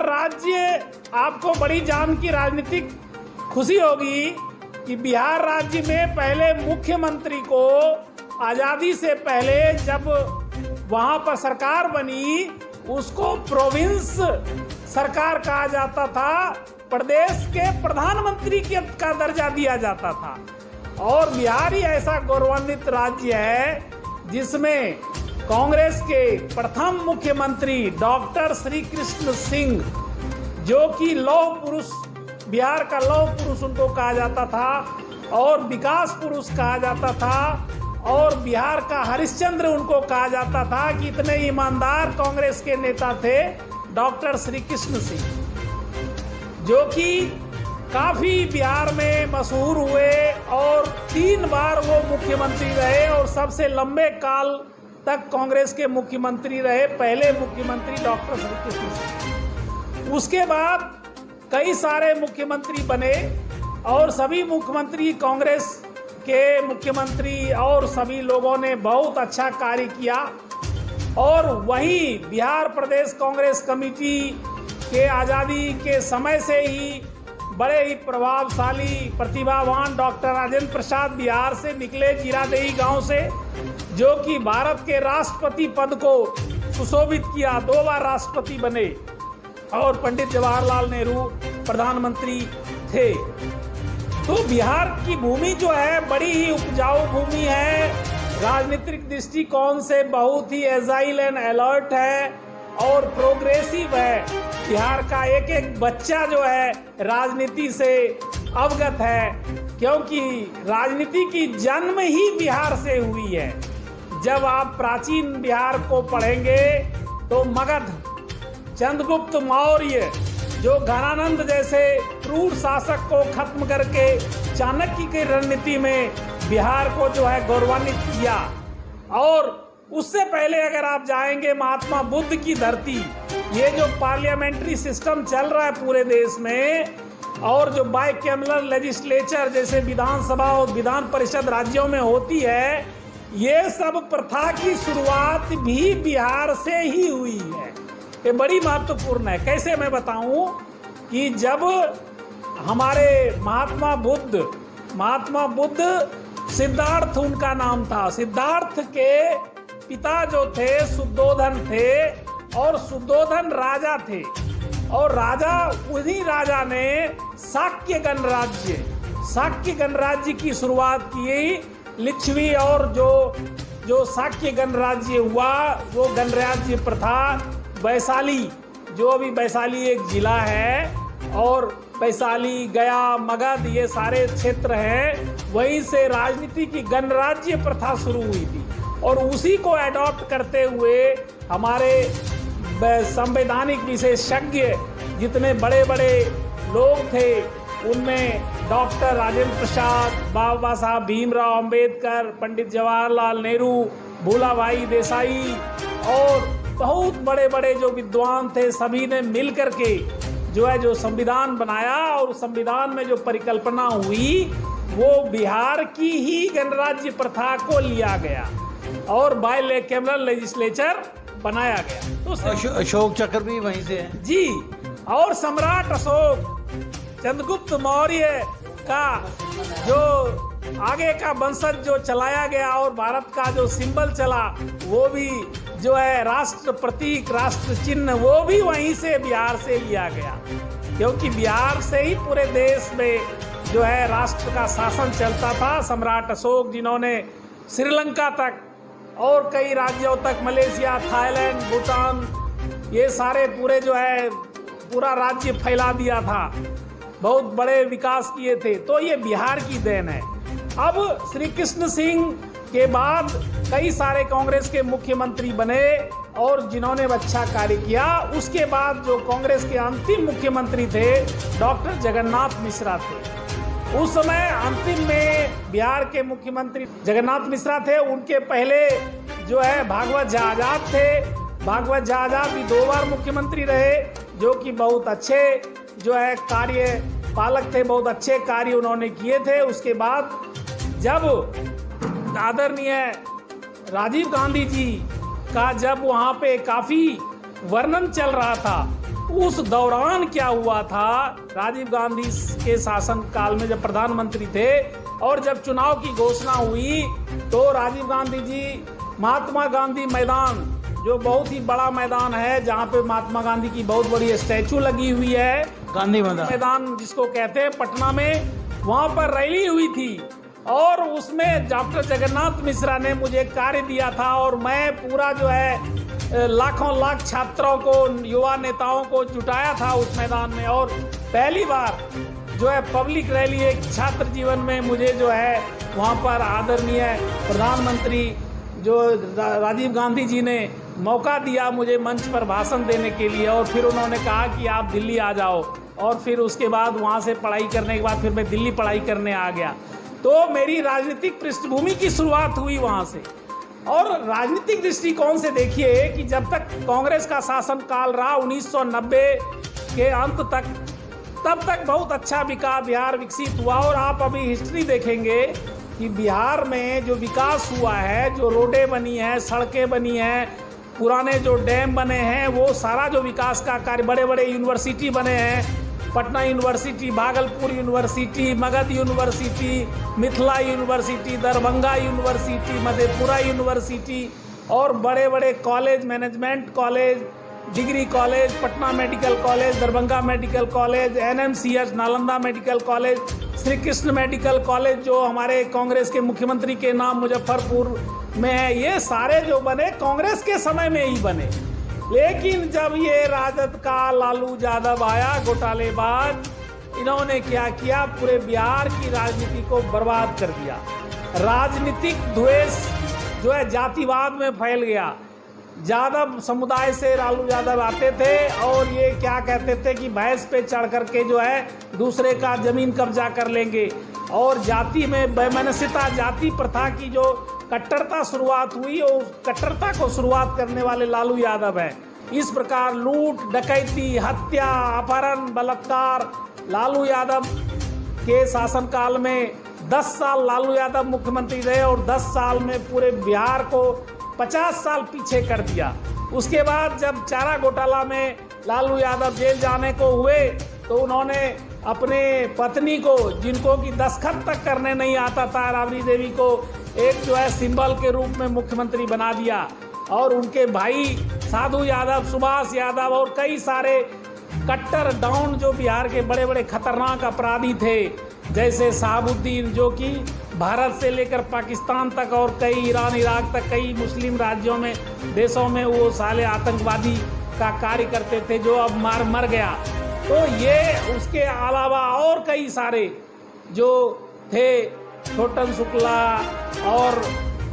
राज्य आपको बड़ी जान की राजनीतिक खुशी होगी कि बिहार राज्य में पहले मुख्यमंत्री को आज़ादी से पहले जब वहाँ पर सरकार बनी, उसको प्रोविंस सरकार कहा जाता था, प्रदेश के प्रधानमंत्री का दर्जा दिया जाता था। और बिहार ही ऐसा गौरवान्वित राज्य है जिसमें कांग्रेस के प्रथम मुख्यमंत्री डॉक्टर श्री कृष्ण सिंह, जो कि लौह पुरुष, बिहार का लौह पुरुष उनको कहा जाता था और विकास पुरुष कहा जाता था, और बिहार का हरिश्चंद्र उनको कहा जाता था कि इतने ईमानदार कांग्रेस के नेता थे डॉक्टर श्री कृष्ण सिंह, जो कि काफी बिहार में मशहूर हुए और 3 बार वो मुख्यमंत्री रहे और सबसे लंबे काल तक कांग्रेस के मुख्यमंत्री रहे, पहले मुख्यमंत्री डॉक्टर श्री कृष्ण सिंह। उसके बाद कई सारे मुख्यमंत्री बने और सभी मुख्यमंत्री कांग्रेस के मुख्यमंत्री और सभी लोगों ने बहुत अच्छा कार्य किया। और वहीं बिहार प्रदेश कांग्रेस कमेटी के आज़ादी के समय से ही बड़े ही प्रभावशाली प्रतिभावान डॉक्टर राजेंद्र प्रसाद बिहार से निकले, जीरादेही गांव से, जो कि भारत के राष्ट्रपति पद को सुशोभित किया, 2 बार राष्ट्रपति बने। और पंडित जवाहरलाल नेहरू प्रधानमंत्री थे। तो बिहार की भूमि जो है बड़ी ही उपजाऊ भूमि है, राजनीतिक दृष्टिकोण से बहुत ही एजाइल एंड अलर्ट है और प्रोग्रेसिव है। बिहार का एक एक बच्चा जो है राजनीति से अवगत है, क्योंकि राजनीति की जन्म ही बिहार से हुई है। जब आप प्राचीन बिहार को पढ़ेंगे तो मगध, चंद्रगुप्त मौर्य जो घनानंद जैसे क्रूर शासक को खत्म करके चाणक्य की रणनीति में बिहार को जो है गौरवान्वित किया, और उससे पहले अगर आप जाएंगे महात्मा बुद्ध की धरती, ये जो पार्लियामेंट्री सिस्टम चल रहा है पूरे देश में, और जो बाइकैमरल लेजिस्लेचर जैसे विधानसभा और विधान परिषद राज्यों में होती है, ये सब प्रथा की शुरुआत भी बिहार से ही हुई है। ये बड़ी महत्वपूर्ण है। कैसे मैं बताऊं कि जब हमारे महात्मा बुद्ध सिद्धार्थ उनका नाम था, सिद्धार्थ के पिता जो थे शुद्धोधन थे, और शुद्धोधन राजा थे, और उन्हीं राजा ने शाक्य गणराज्य की शुरुआत की। लिच्छवी और जो शाक्य गणराज्य हुआ वो गणराज्य प्रथा वैशाली, जो अभी वैशाली एक जिला है, और वैशाली, गया, मगध ये सारे क्षेत्र हैं, वहीं से राजनीति की गणराज्य प्रथा शुरू हुई थी। और उसी को एडॉप्ट करते हुए हमारे संवैधानिक विशेषज्ञ जितने बड़े बड़े लोग थे, उनमें डॉक्टर राजेंद्र प्रसाद, बाबा साहब भीमराव अंबेडकर, पंडित जवाहरलाल नेहरू, भूलाभाई देसाई और बहुत बड़े बड़े जो विद्वान थे, सभी ने मिल करके जो संविधान बनाया। और संविधान में जो परिकल्पना हुई वो बिहार की ही गणराज्य प्रथा को लिया गया और बाइकैमरल लेजिस्लेचर बनाया गया। तो अशोक चक्र भी वहीं से है जी। और सम्राट अशोक, चंद्रगुप्त मौर्य का जो आगे का वंशज जो चलाया गया, और भारत का जो सिंबल चला वो भी जो है राष्ट्र प्रतीक, राष्ट्र चिन्ह, वो भी वहीं से बिहार से लिया गया, क्योंकि बिहार से ही पूरे देश में जो है राष्ट्र का शासन चलता था। सम्राट अशोक जिन्होंने श्रीलंका तक और कई राज्यों तक, मलेशिया, थाईलैंड, भूटान, ये सारे पूरे जो है पूरा राज्य फैला दिया था, बहुत बड़े विकास किए थे। तो ये बिहार की देन है। अब श्री कृष्ण सिंह के बाद कई सारे कांग्रेस के मुख्यमंत्री बने और जिन्होंने अच्छा कार्य किया। उसके बाद जो कांग्रेस के अंतिम मुख्यमंत्री थे डॉक्टर जगन्नाथ मिश्रा थे। उस समय अंतिम में बिहार के मुख्यमंत्री जगन्नाथ मिश्रा थे। उनके पहले जो है भागवत झा आजाद थे। भागवत झा आजाद भी 2 बार मुख्यमंत्री रहे, जो कि बहुत अच्छे जो है कार्य पालक थे, बहुत अच्छे कार्य उन्होंने किए थे। उसके बाद जब आदरणीय राजीव गांधी जी का जब वहाँ पे काफ़ी वर्णन चल रहा था, उस दौरान क्या हुआ था, राजीव गांधी के शासन काल में जब प्रधानमंत्री थे और जब चुनाव की घोषणा हुई, तो राजीव गांधी जी महात्मा गांधी मैदान, जो बहुत ही बड़ा मैदान है जहाँ पे महात्मा गांधी की बहुत बड़ी स्टैचू लगी हुई है, गांधी मैदान जिसको कहते हैं पटना में, वहाँ पर रैली हुई थी। और उसमें डॉक्टर जगन्नाथ मिश्रा ने मुझे कार्य दिया था और मैं पूरा जो है लाखों लाख छात्रों को, युवा नेताओं को जुटाया था उस मैदान में। और पहली बार जो है पब्लिक रैली एक छात्र जीवन में मुझे जो है वहाँ पर आदरणीय प्रधानमंत्री जो राजीव गांधी जी ने मौका दिया मुझे मंच पर भाषण देने के लिए। और फिर उन्होंने कहा कि आप दिल्ली आ जाओ, और फिर उसके बाद वहाँ से पढ़ाई करने के बाद फिर मैं दिल्ली पढ़ाई करने आ गया। तो मेरी राजनीतिक पृष्ठभूमि की शुरुआत हुई वहाँ से। और राजनीतिक दृष्टिकोण से देखिए कि जब तक कांग्रेस का शासन काल रहा 1990 के अंत तक, तब तक बहुत अच्छा बिहार विकसित हुआ। और आप अभी हिस्ट्री देखेंगे कि बिहार में जो विकास हुआ है, जो रोडें बनी हैं, सड़कें बनी हैं, पुराने जो डैम बने हैं, वो सारा जो विकास का कार्य, बड़े बड़े यूनिवर्सिटी बने हैं, Patna university, Bhagalpur university, Magadh university, Mithila university, Darbhanga university, Madhepura university, और बड़े बड़े college, management college, degree college, Patna medical college, Darbhanga medical college, NMCH Nalanda medical college, Shri Krishna medical college जो हमारे कांग्रेस के मुख्यमंत्री के नाम मुजफ्फरपुर में है, ये सारे जो बने कांग्रेस के समय में ही बने। लेकिन जब ये राजद का लालू यादव आया घोटालेबाज, इन्होंने क्या किया, पूरे बिहार की राजनीति को बर्बाद कर दिया। राजनीतिक द्वेष जो है जातिवाद में फैल गया। यादव समुदाय से लालू यादव आते थे और ये क्या कहते थे कि भैंस पे चढ़ करके जो है दूसरे का जमीन कब्जा कर लेंगे, और जाति में वैमनस्यता, जाति प्रथा की जो कट्टरता शुरुआत हुई, और कट्टरता को शुरुआत करने वाले लालू यादव है। इस प्रकार लूट, डकैती, हत्या, अपहरण, बलात्कार, लालू यादव के शासनकाल में 10 साल लालू यादव मुख्यमंत्री रहे और 10 साल में पूरे बिहार को 50 साल पीछे कर दिया। उसके बाद जब चारा घोटाला में लालू यादव जेल जाने को हुए तो उन्होंने अपने पत्नी को, जिनको कि दस्तखत तक करने नहीं आता था, राबड़ी देवी को एक जो है सिंबल के रूप में मुख्यमंत्री बना दिया, और उनके भाई साधु यादव, सुभाष यादव और कई सारे कट्टर डाउन जो बिहार के बड़े बड़े खतरनाक अपराधी थे, जैसे शहाबुद्दीन जो कि भारत से लेकर पाकिस्तान तक और कई ईरान, इराक तक कई मुस्लिम राज्यों में, देशों में वो साले आतंकवादी का कार्य करते थे, जो अब मर गया। तो ये उसके अलावा और कई सारे जो थे, छोटन शुक्ला और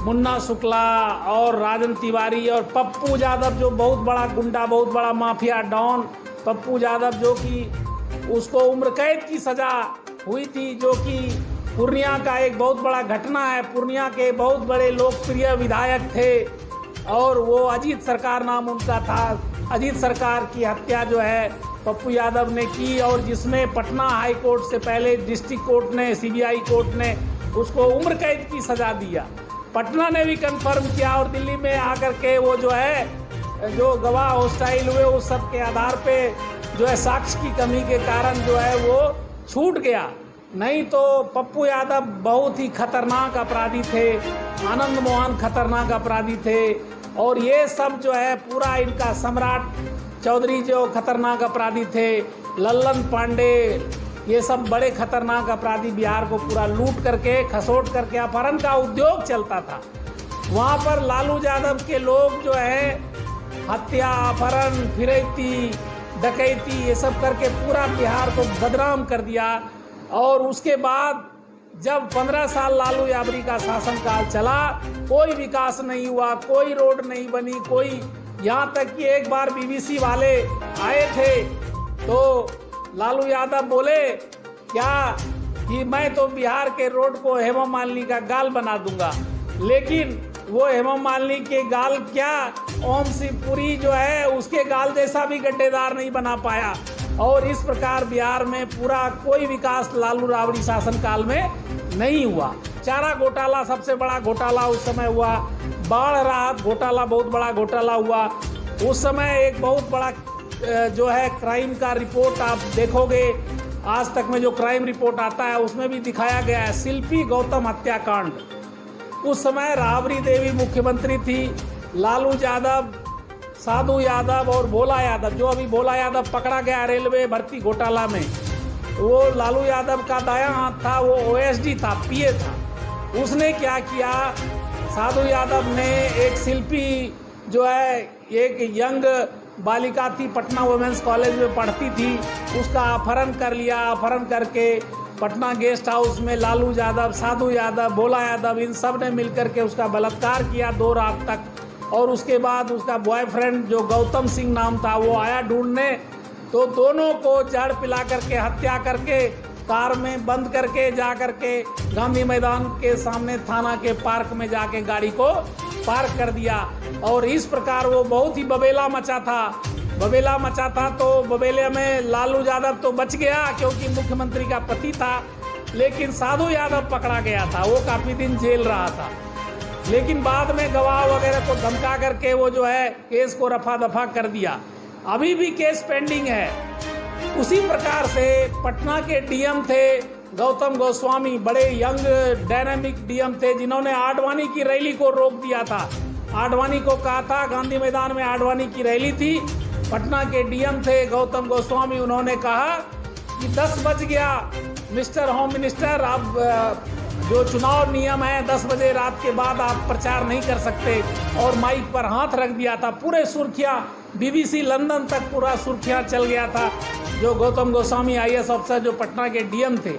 मुन्ना शुक्ला और राजन तिवारी और पप्पू यादव जो बहुत बड़ा गुंडा, बहुत बड़ा माफिया डॉन, पप्पू यादव जो कि उसको उम्र कैद की सजा हुई थी, जो कि पूर्णिया का एक बहुत बड़ा घटना है। पूर्णिया के बहुत बड़े लोकप्रिय विधायक थे और वो अजीत सरकार नाम उनका था। अजीत सरकार की हत्या जो है पप्पू यादव ने की, और जिसमें पटना हाई कोर्ट से पहले डिस्ट्रिक्ट कोर्ट ने, CBI कोर्ट ने उसको उम्र कैद की सजा दिया। पटना ने भी कंफर्म किया, और दिल्ली में आकर के वो जो है जो गवाह हॉस्टाइल हुए उस सब के आधार पे जो है साक्ष्य की कमी के कारण जो है वो छूट गया। नहीं तो पप्पू यादव बहुत ही खतरनाक अपराधी थे, आनंद मोहन खतरनाक अपराधी थे, और ये सब जो है पूरा इनका, सम्राट चौधरी जो खतरनाक अपराधी थे, लल्लन पांडे, ये सब बड़े खतरनाक अपराधी बिहार को पूरा लूट करके, खसोट करके, अपहरण का उद्योग चलता था। वहाँ पर लालू यादव के लोग जो है हत्या, अपहरण, फिरैती, डकैती, ये सब करके पूरा बिहार को बदनाम कर दिया। और उसके बाद जब 15 साल लालू यादव का शासनकाल चला, कोई विकास नहीं हुआ, कोई रोड नहीं बनी, कोई, यहाँ तक कि एक बार BBC वाले आए थे तो लालू यादव बोले क्या कि मैं तो बिहार के रोड को हेमा मालिनी का गाल बना दूंगा, लेकिन वो हेमा मालिनी के गाल क्या, ओम सिंह पुरी जो है उसके गाल जैसा भी गड्ढेदार नहीं बना पाया। और इस प्रकार बिहार में पूरा कोई विकास लालू राबड़ी शासनकाल में नहीं हुआ। चारा घोटाला सबसे बड़ा घोटाला उस समय हुआ, बाढ़ राहत घोटाला बहुत बड़ा घोटाला हुआ। उस समय एक बहुत बड़ा जो है क्राइम का रिपोर्ट आप देखोगे, आज तक में जो क्राइम रिपोर्ट आता है उसमें भी दिखाया गया है, शिल्पी गौतम हत्याकांड। उस समय राबड़ी देवी मुख्यमंत्री थी, लालू यादव, साधु यादव और भोला यादव, जो अभी भोला यादव पकड़ा गया रेलवे भर्ती घोटाला में, वो लालू यादव का दायां हाथ था, वो OSD था, PA था। उसने क्या किया, साधु यादव ने एक शिल्पी जो है, एक यंग बालिका थी, पटना वुमेन्स कॉलेज में पढ़ती थी, उसका अपहरण कर लिया। अपहरण करके पटना गेस्ट हाउस में लालू यादव, साधु यादव, भोला यादव, इन सब ने मिलकर के उसका बलात्कार किया 2 रात तक। और उसके बाद उसका बॉयफ्रेंड जो गौतम सिंह नाम था वो आया ढूंढने, तो दोनों को जहर पिला करके, हत्या करके, कार में बंद करके जा करके गांधी मैदान के सामने थाना के पार्क में जाके गाड़ी को पार्क कर दिया। और इस प्रकार वो बहुत ही बबेला मचा था। तो बबेले में लालू यादव तो बच गया क्योंकि मुख्यमंत्री का पति था, लेकिन साधु यादव पकड़ा गया था, वो काफ़ी दिन जेल रहा था। लेकिन बाद में गवाह वगैरह को धमका करके वो जो है केस को रफा दफा कर दिया। अभी भी केस पेंडिंग है। उसी प्रकार से पटना के DM थे गौतम गोस्वामी, बड़े यंग डायनामिक DM थे, जिन्होंने आडवाणी की रैली को रोक दिया था। आडवाणी को कहा था, गांधी मैदान में आडवाणी की रैली थी, पटना के डीएम थे गौतम गोस्वामी, उन्होंने कहा कि 10 बज गया मिस्टर होम मिनिस्टर, अब जो चुनाव नियम है 10 बजे रात के बाद आप प्रचार नहीं कर सकते, और माइक पर हाथ रख दिया था। पूरे सुर्खियाँ BBC लंदन तक पूरा सुर्खियाँ चल गया था, जो गौतम गोस्वामी IAS अफसर जो पटना के डीएम थे।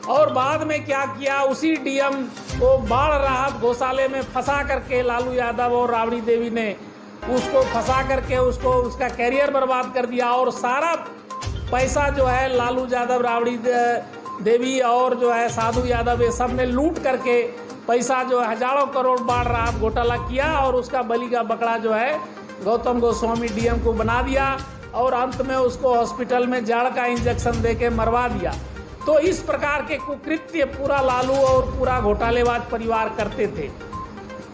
और बाद में क्या किया, उसी डीएम को बाढ़ राहत घोटाले में फंसा करके लालू यादव और राबड़ी देवी ने उसको फंसा करके उसका कैरियर बर्बाद कर दिया, और सारा पैसा जो है लालू यादव, राबड़ी देवी और जो है साधु यादव, ये सब ने लूट करके पैसा जो है हजारों करोड़ बाढ़ राहत घोटाला किया, और उसका बलि का बकरा जो है गौतम गोस्वामी डीएम को बना दिया, और अंत में उसको हॉस्पिटल में जाड़ का इंजेक्शन देके मरवा दिया। तो इस प्रकार के कुकृत्य पूरा लालू और पूरा घोटालेबाज परिवार करते थे।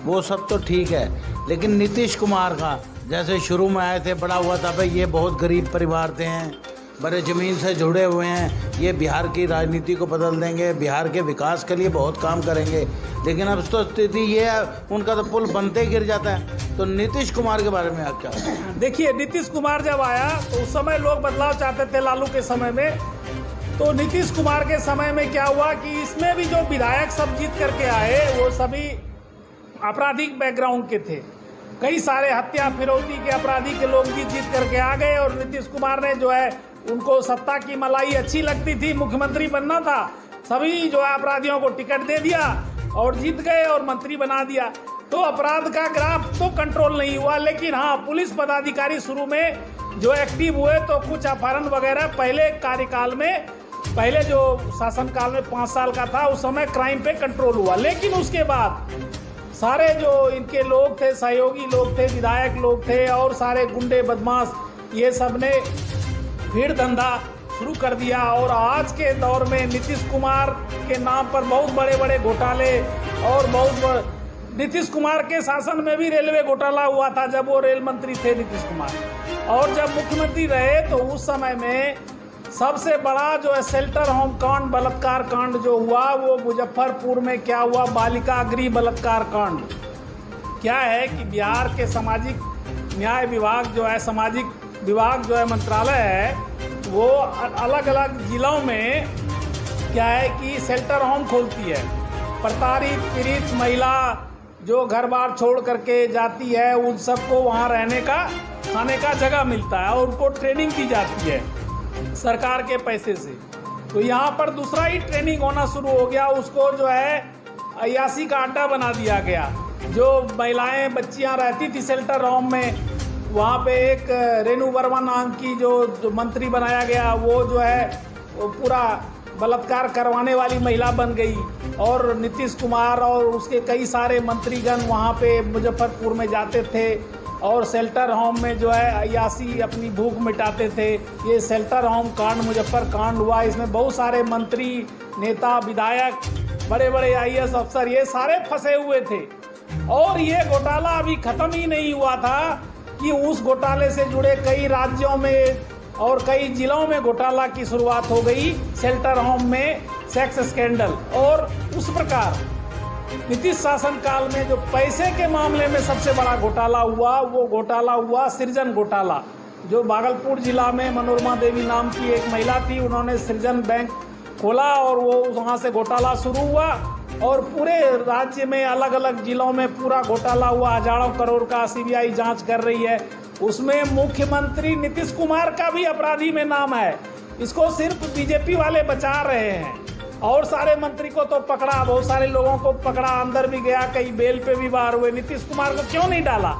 वो सब तो ठीक है, लेकिन नीतीश कुमार का जैसे शुरू में आए थे, बड़ा हुआ था भाई ये बहुत गरीब परिवार थे हैं, बड़े ज़मीन से जुड़े हुए हैं, ये बिहार की राजनीति को बदल देंगे, बिहार के विकास के लिए बहुत काम करेंगे। लेकिन अब तो स्थिति ये है, उनका तो पुल बनते ही गिर जाता है। तो नीतीश कुमार के बारे में आप क्या? देखिए, नीतीश कुमार जब आया तो उस समय लोग बदलाव चाहते थे लालू के समय में। तो नीतीश कुमार के समय में क्या हुआ कि इसमें भी जो विधायक सब जीत करके आए वो सभी आपराधिक बैकग्राउंड के थे। कई सारे हत्या फिरौती के अपराधी के लोग जीत करके आ गए, और नीतीश कुमार ने जो है उनको सत्ता की मलाई अच्छी लगती थी, मुख्यमंत्री बनना था, सभी जो है अपराधियों को टिकट दे दिया और जीत गए और मंत्री बना दिया। तो अपराध का ग्राफ तो कंट्रोल नहीं हुआ, लेकिन हाँ, पुलिस पदाधिकारी शुरू में जो एक्टिव हुए तो कुछ अपहरण वगैरह पहले कार्यकाल में, पहले जो शासनकाल में 5 साल का था उस समय क्राइम पे कंट्रोल हुआ। लेकिन उसके बाद सारे जो इनके लोग थे, सहयोगी लोग थे, विधायक लोग थे और सारे गुंडे बदमाश, ये सब ने भीड़ धंधा शुरू कर दिया। और आज के दौर में नीतीश कुमार के नाम पर बहुत बड़े बड़े घोटाले, और नीतीश कुमार के शासन में भी रेलवे घोटाला हुआ था जब वो रेल मंत्री थे नीतीश कुमार, और जब मुख्यमंत्री रहे तो उस समय में सबसे बड़ा जो है शेल्टर होम कांड, बलात्कार कांड जो हुआ वो मुजफ्फरपुर में क्या हुआ, बालिका गृह बलात्कार कांड। क्या है कि बिहार के सामाजिक न्याय विभाग जो है, सामाजिक विभाग जो है मंत्रालय है, वो अलग अलग जिलों में क्या है कि शेल्टर होम खोलती है। प्रताड़ित पीड़ित महिला जो घर बार छोड़ करके जाती है, उन सबको वहाँ रहने का, खाने का जगह मिलता है और उनको ट्रेनिंग दी जाती है सरकार के पैसे से। तो यहाँ पर दूसरा ही ट्रेनिंग होना शुरू हो गया, उसको जो है अयासी का अड्डा बना दिया गया। जो महिलाएं बच्चियाँ रहती थी शेल्टर होम में, वहाँ पे एक रेणु वर्मा नाम की जो मंत्री बनाया गया, वो जो है वो पूरा बलात्कार करवाने वाली महिला बन गई। और नीतीश कुमार और उसके कई सारे मंत्रीगण वहाँ पे मुजफ्फरपुर में जाते थे और शेल्टर होम में जो है अयासी अपनी भूख मिटाते थे। ये शेल्टर होम कांड मुजफ्फर कांड हुआ, इसमें बहुत सारे मंत्री, नेता, विधायक, बड़े बड़े IAS अफसर, ये सारे फंसे हुए थे। और ये घोटाला अभी ख़त्म ही नहीं हुआ था कि उस घोटाले से जुड़े कई राज्यों में और कई जिलों में घोटाला की शुरुआत हो गई, शेल्टर होम में सेक्स स्कैंडल। और उस प्रकार नीतीश शासन काल में जो पैसे के मामले में सबसे बड़ा घोटाला हुआ, वो घोटाला हुआ सृजन घोटाला। जो भागलपुर जिला में मनोरमा देवी नाम की एक महिला थी, उन्होंने सृजन बैंक खोला और वो वहाँ से घोटाला शुरू हुआ और पूरे राज्य में अलग अलग जिलों में पूरा घोटाला हुआ, हजारों करोड़ का। CBI जांच कर रही है। उसमें मुख्यमंत्री नीतीश कुमार का भी अपराधी में नाम है। इसको सिर्फ बीजेपी वाले बचा रहे हैं और सारे मंत्री को तो पकड़ा, बहुत सारे लोगों को पकड़ा, अंदर भी गया, कई बेल पे भी बाहर हुए। नीतीश कुमार को क्यों नहीं डाला?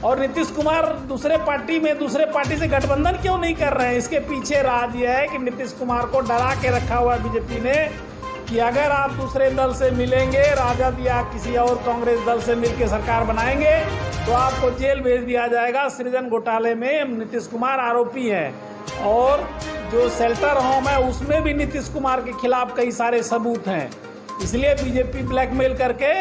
और नीतीश कुमार दूसरे पार्टी से गठबंधन क्यों नहीं कर रहे हैं? इसके पीछे राज ये है कि नीतीश कुमार को डरा के रखा हुआ है बीजेपी ने कि अगर आप दूसरे दल से मिलेंगे, राजद या किसी और कांग्रेस दल से मिलकर सरकार बनाएंगे तो आपको जेल भेज दिया जाएगा। सृजन घोटाले में नीतीश कुमार आरोपी है और जो शेल्टर होम है उसमें भी नीतीश कुमार के खिलाफ कई सारे सबूत हैं। इसलिए बीजेपी ब्लैकमेल करके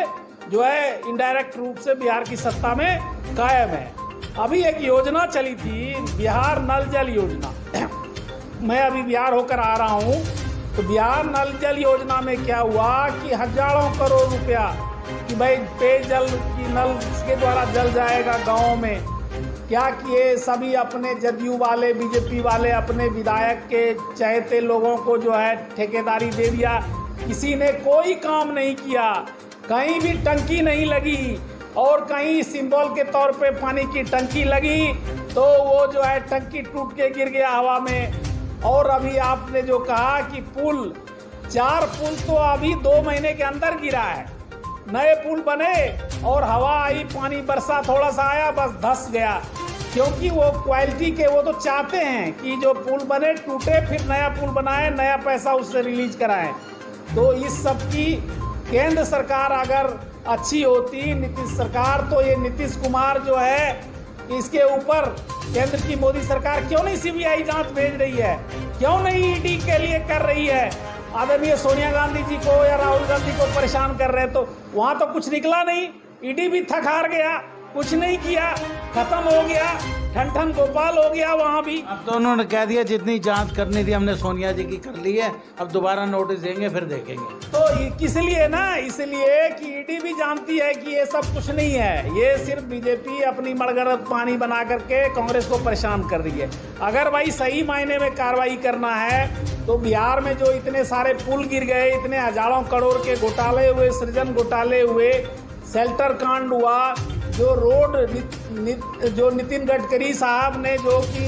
जो है इनडायरेक्ट रूप से बिहार की सत्ता में कायम है। अभी एक योजना चली थी, बिहार नल जल योजना। मैं अभी बिहार होकर आ रहा हूँ, तो बिहार नल जल योजना में क्या हुआ कि हजारों करोड़ रुपया कि भाई पेयजल की नल के द्वारा जल जाएगा गाँव में। क्या किए, सभी अपने जदयू वाले बीजेपी वाले अपने विधायक के चहेते लोगों को जो है ठेकेदारी दे दिया। किसी ने कोई काम नहीं किया, कहीं भी टंकी नहीं लगी, और कहीं सिंबल के तौर पे पानी की टंकी लगी तो वो जो है टंकी टूट के गिर गया हवा में। और अभी आपने जो कहा कि पुल, 4 पुल तो अभी 2 महीने के अंदर गिरा है, नए पुल बने और हवा आई, पानी बरसा, थोड़ा सा आया, बस धस गया। क्योंकि वो क्वालिटी के, वो तो चाहते हैं कि जो पुल बने टूटे, फिर नया पुल बनाए, नया पैसा उससे रिलीज कराएं। तो इस सब की केंद्र सरकार अगर अच्छी होती, नीतीश सरकार, तो ये नीतीश कुमार जो है इसके ऊपर केंद्र की मोदी सरकार क्यों नहीं सीबीआई जांच भेज रही है, क्यों नहीं ईडी के लिए कर रही है। आदरणीय सोनिया गांधी जी को या राहुल गांधी को परेशान कर रहे हैं, तो वहां तो कुछ निकला नहीं, ईडी भी थक हार गया, कुछ नहीं किया, खत्म हो गया, ठन ठन गोपाल हो गया वहां भी। अब तो उन्होंने कह दिया जितनी जांच करनी थी हमने सोनिया जी की कर ली है, अब दोबारा नोटिस देंगे फिर देखेंगे। तो किस लिए ना, इसलिए कि ईडी भी जानती है कि ये सब कुछ नहीं है, ये सिर्फ बीजेपी अपनी मड़गरद पानी बना करके कांग्रेस को परेशान कर रही है। अगर भाई सही मायने में कार्रवाई करना है तो बिहार में जो इतने सारे पुल गिर गए, इतने हजारों करोड़ के घोटाले हुए, सृजन घोटाले हुए, शेल्टर कांड हुआ, जो रोड जो नितिन गडकरी साहब ने जो कि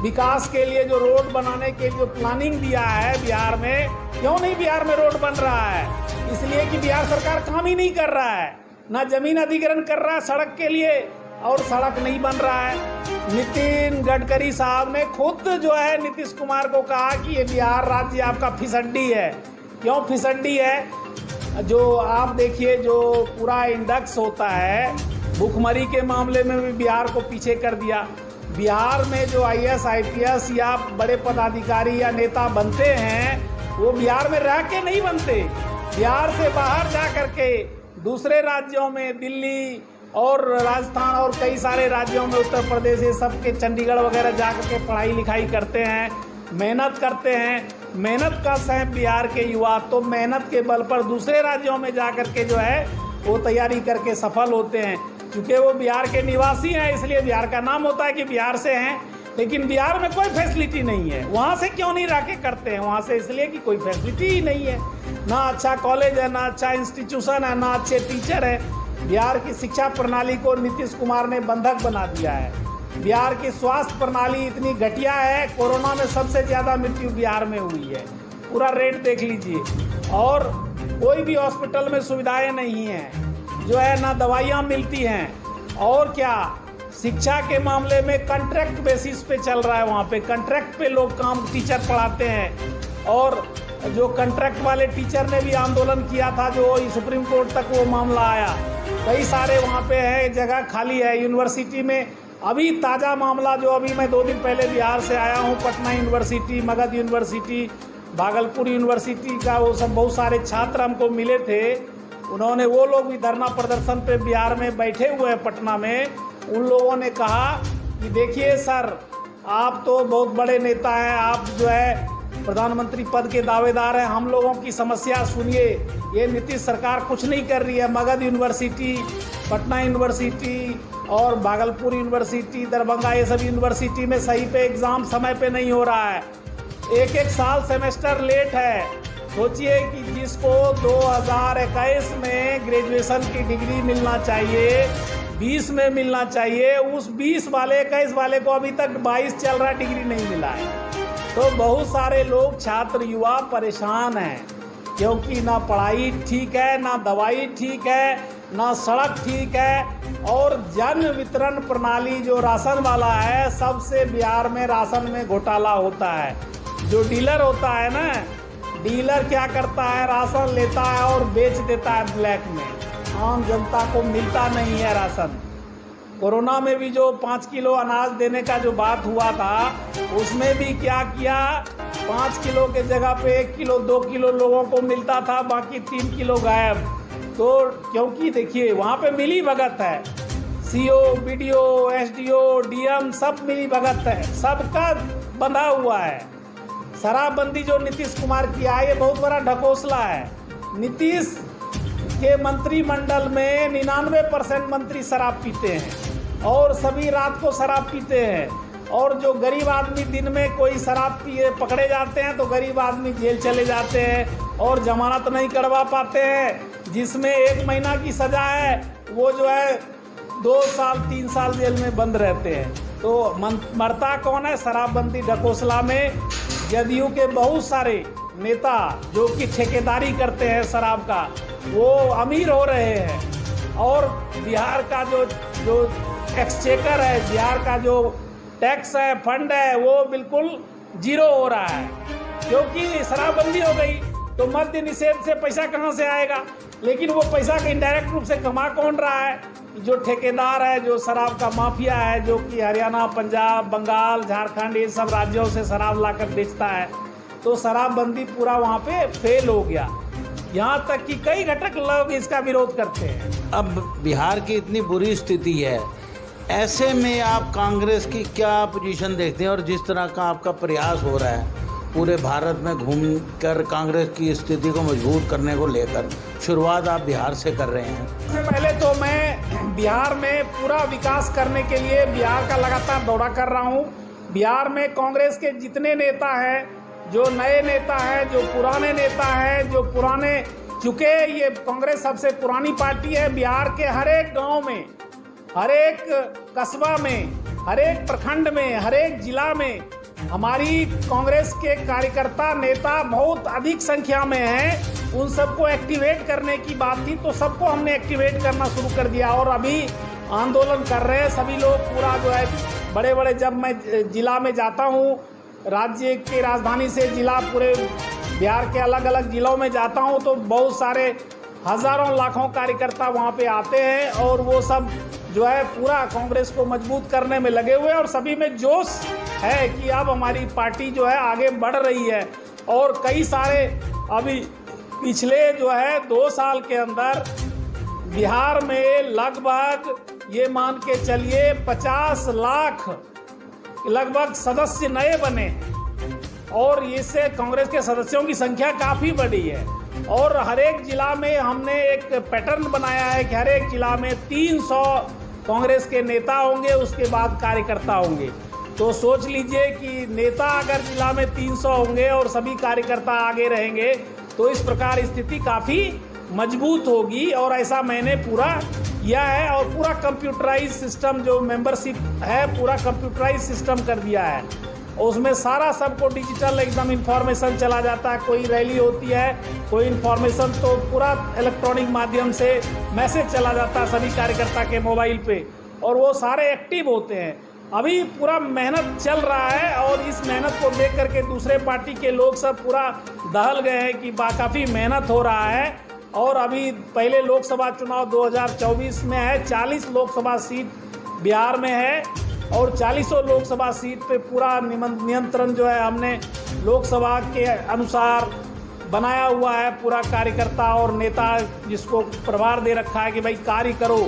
विकास के लिए जो रोड बनाने के जो प्लानिंग दिया है बिहार में, क्यों नहीं बिहार में रोड बन रहा है? इसलिए कि बिहार सरकार काम ही नहीं कर रहा है, ना जमीन अधिग्रहण कर रहा है सड़क के लिए, और सड़क नहीं बन रहा है। नितिन गडकरी साहब ने खुद जो है नीतीश कुमार को कहा कि ये बिहार राज्य आपका फिसड्डी है। क्यों फिसड्डी है? जो आप देखिए, जो पूरा इंडेक्स होता है भुखमरी के मामले में भी बिहार को पीछे कर दिया। बिहार में जो IAS IPS या बड़े पदाधिकारी या नेता बनते हैं वो बिहार में रह के नहीं बनते, बिहार से बाहर जा करके दूसरे राज्यों में, दिल्ली और राजस्थान और कई सारे राज्यों में, उत्तर प्रदेश, ये सब के चंडीगढ़ वगैरह जा करके पढ़ाई लिखाई करते हैं, मेहनत करते हैं। मेहनत का सैंप बिहार के युवा तो मेहनत के बल पर दूसरे राज्यों में जा करके जो है वो तैयारी करके सफल होते हैं। क्योंकि वो बिहार के निवासी हैं इसलिए बिहार का नाम होता है कि बिहार से हैं, लेकिन बिहार में कोई फैसिलिटी नहीं है। वहाँ से क्यों नहीं रह के करते हैं? वहाँ से इसलिए कि कोई फैसिलिटी ही नहीं है, ना अच्छा कॉलेज है, ना अच्छा इंस्टीट्यूशन है, ना अच्छे टीचर है। बिहार की शिक्षा प्रणाली को नीतीश कुमार ने बंधक बना दिया है। बिहार की स्वास्थ्य प्रणाली इतनी घटिया है, कोरोना में सबसे ज़्यादा मृत्यु बिहार में हुई है, पूरा रेट देख लीजिए। और कोई भी हॉस्पिटल में सुविधाएं नहीं हैं, जो है ना दवाइयाँ मिलती हैं। और क्या, शिक्षा के मामले में कॉन्ट्रैक्ट बेसिस पे चल रहा है, वहाँ पे कॉन्ट्रैक्ट पे लोग काम, टीचर पढ़ाते हैं। और जो कॉन्ट्रैक्ट वाले टीचर ने भी आंदोलन किया था, जो सुप्रीम कोर्ट तक वो मामला आया। कई सारे वहाँ पे है जगह खाली है। यूनिवर्सिटी में अभी ताज़ा मामला, जो अभी मैं 2 दिन पहले बिहार से आया हूँ, Patna university, Magadh university, Bhagalpur university का, वो सब बहुत सारे छात्र हमको मिले थे। उन्होंने, वो लोग भी धरना प्रदर्शन पे बिहार में बैठे हुए हैं पटना में। उन लोगों ने कहा कि देखिए सर, आप तो बहुत बड़े नेता हैं, आप जो है प्रधानमंत्री पद के दावेदार हैं, हम लोगों की समस्या सुनिए। ये नीतीश सरकार कुछ नहीं कर रही है। मगध यूनिवर्सिटी, पटना यूनिवर्सिटी और भागलपुर यूनिवर्सिटी, दरभंगा, ये सब यूनिवर्सिटी में सही पे एग्ज़ाम समय पे नहीं हो रहा है। 1-1 साल सेमेस्टर लेट है। सोचिए कि जिसको 2021 में ग्रेजुएशन की डिग्री मिलना चाहिए, 20 में मिलना चाहिए, उस 20 वाले 21 वाले को अभी तक 22 चल रहा, डिग्री नहीं मिला है। तो बहुत सारे लोग, छात्र, युवा परेशान हैं, क्योंकि ना पढ़ाई ठीक है, ना दवाई ठीक है, ना सड़क ठीक है। और जन वितरण प्रणाली जो राशन वाला है, सबसे बिहार में राशन में घोटाला होता है। जो डीलर होता है ना, डीलर क्या करता है, राशन लेता है और बेच देता है ब्लैक में। आम जनता को मिलता नहीं है राशन। कोरोना में भी जो 5 किलो अनाज देने का जो बात हुआ था, उसमें भी क्या किया, 5 किलो के जगह पे 1 किलो 2 किलो लोगों को मिलता था, बाकी 3 किलो गायब। तो क्योंकि देखिए वहाँ पे मिली भगत है, CO, BDO, SDO, DM सब मिली भगत है, सबका बंधा हुआ है। शराबबंदी जो नीतीश कुमार किया है, ये बहुत बड़ा ढकोसला है। नीतीश के मंत्रिमंडल में 99% मंत्री शराब पीते हैं। और सभी रात को शराब पीते हैं। और जो गरीब आदमी दिन में कोई शराब पिए पकड़े जाते हैं तो गरीब आदमी जेल चले जाते हैं और जमानत नहीं करवा पाते हैं, जिसमें 1 महीना की सज़ा है वो जो है 2 साल 3 साल जेल में बंद रहते हैं। तो मरता कौन है? शराबबंदी ढकोसला में जदयू के बहुत सारे नेता जो कि ठेकेदारी करते हैं शराब का, वो अमीर हो रहे हैं। और बिहार का जो एक्सचेकर है, बिहार का जो टैक्स है, फंड है, वो बिल्कुल जीरो हो रहा है, क्योंकि शराबबंदी हो गई। तो मद्य निषेध से पैसा कहाँ से आएगा? लेकिन वो पैसा का इनडायरेक्ट रूप से कमा कौन रहा है? जो ठेकेदार है, जो शराब का माफिया है, जो कि हरियाणा, पंजाब, बंगाल, झारखंड, ये सब राज्यों से शराब लाकर बेचता है। तो शराबबंदी पूरा वहाँ पे फेल हो गया, यहाँ तक कि कई घटक लोग इसका विरोध करते हैं। अब बिहार की इतनी बुरी स्थिति है, ऐसे में आप कांग्रेस की क्या पोजीशन देखते हैं? और जिस तरह का आपका प्रयास हो रहा है पूरे भारत में घूमकर कांग्रेस की स्थिति को मजबूत करने को लेकर, शुरुआत आप बिहार से कर रहे हैं। सबसे पहले तो मैं बिहार में पूरा विकास करने के लिए बिहार का लगातार दौरा कर रहा हूँ। बिहार में कांग्रेस के जितने नेता हैं, जो नए नेता हैं, जो पुराने नेता हैं, जो पुराने चुके, ये कांग्रेस सबसे पुरानी पार्टी है। बिहार के हर एक गाँव में, हर एक कस्बा में, हर एक प्रखंड में, हर एक जिला में हमारी कांग्रेस के कार्यकर्ता नेता बहुत अधिक संख्या में हैं। उन सबको एक्टिवेट करने की बात थी, तो सबको हमने एक्टिवेट करना शुरू कर दिया और अभी आंदोलन कर रहे हैं सभी लोग। पूरा जो है बड़े बड़े, जब मैं जिला में जाता हूँ, राज्य की राजधानी से जिला, पूरे बिहार के अलग अलग जिलों में जाता हूँ, तो बहुत सारे हज़ारों लाखों कार्यकर्ता वहाँ पे आते हैं और वो सब जो है पूरा कांग्रेस को मजबूत करने में लगे हुए हैं। और सभी में जोश है कि अब हमारी पार्टी जो है आगे बढ़ रही है। और कई सारे अभी पिछले जो है 2 साल के अंदर बिहार में लगभग ये मान के चलिए 50 लाख लगभग सदस्य नए बने और इससे कांग्रेस के सदस्यों की संख्या काफ़ी बढ़ी है। और हर एक जिला में हमने एक पैटर्न बनाया है कि हर एक जिला में 300 कांग्रेस के नेता होंगे, उसके बाद कार्यकर्ता होंगे। तो सोच लीजिए कि नेता अगर जिला में 300 होंगे और सभी कार्यकर्ता आगे रहेंगे, तो इस प्रकार स्थिति काफ़ी मजबूत होगी। और ऐसा मैंने पूरा किया है और पूरा कंप्यूटराइज सिस्टम, जो मेंबरशिप है, पूरा कंप्यूटराइज सिस्टम कर दिया है। उसमें सारा सबको डिजिटल एकदम इंफॉर्मेशन चला जाता है। कोई रैली होती है, कोई इंफॉर्मेशन, तो पूरा इलेक्ट्रॉनिक माध्यम से मैसेज चला जाता है सभी कार्यकर्ता के मोबाइल पे, और वो सारे एक्टिव होते हैं। अभी पूरा मेहनत चल रहा है और इस मेहनत को देख करके दूसरे पार्टी के लोग सब पूरा दहल गए हैं कि काफ़ी मेहनत हो रहा है। और अभी पहले लोकसभा चुनाव 2024 में है, 40 लोकसभा सीट बिहार में है और 40 लोकसभा सीट पे पूरा नियंत्रण जो है हमने लोकसभा के अनुसार बनाया हुआ है। पूरा कार्यकर्ता और नेता जिसको प्रभार दे रखा है कि भाई कार्य करो,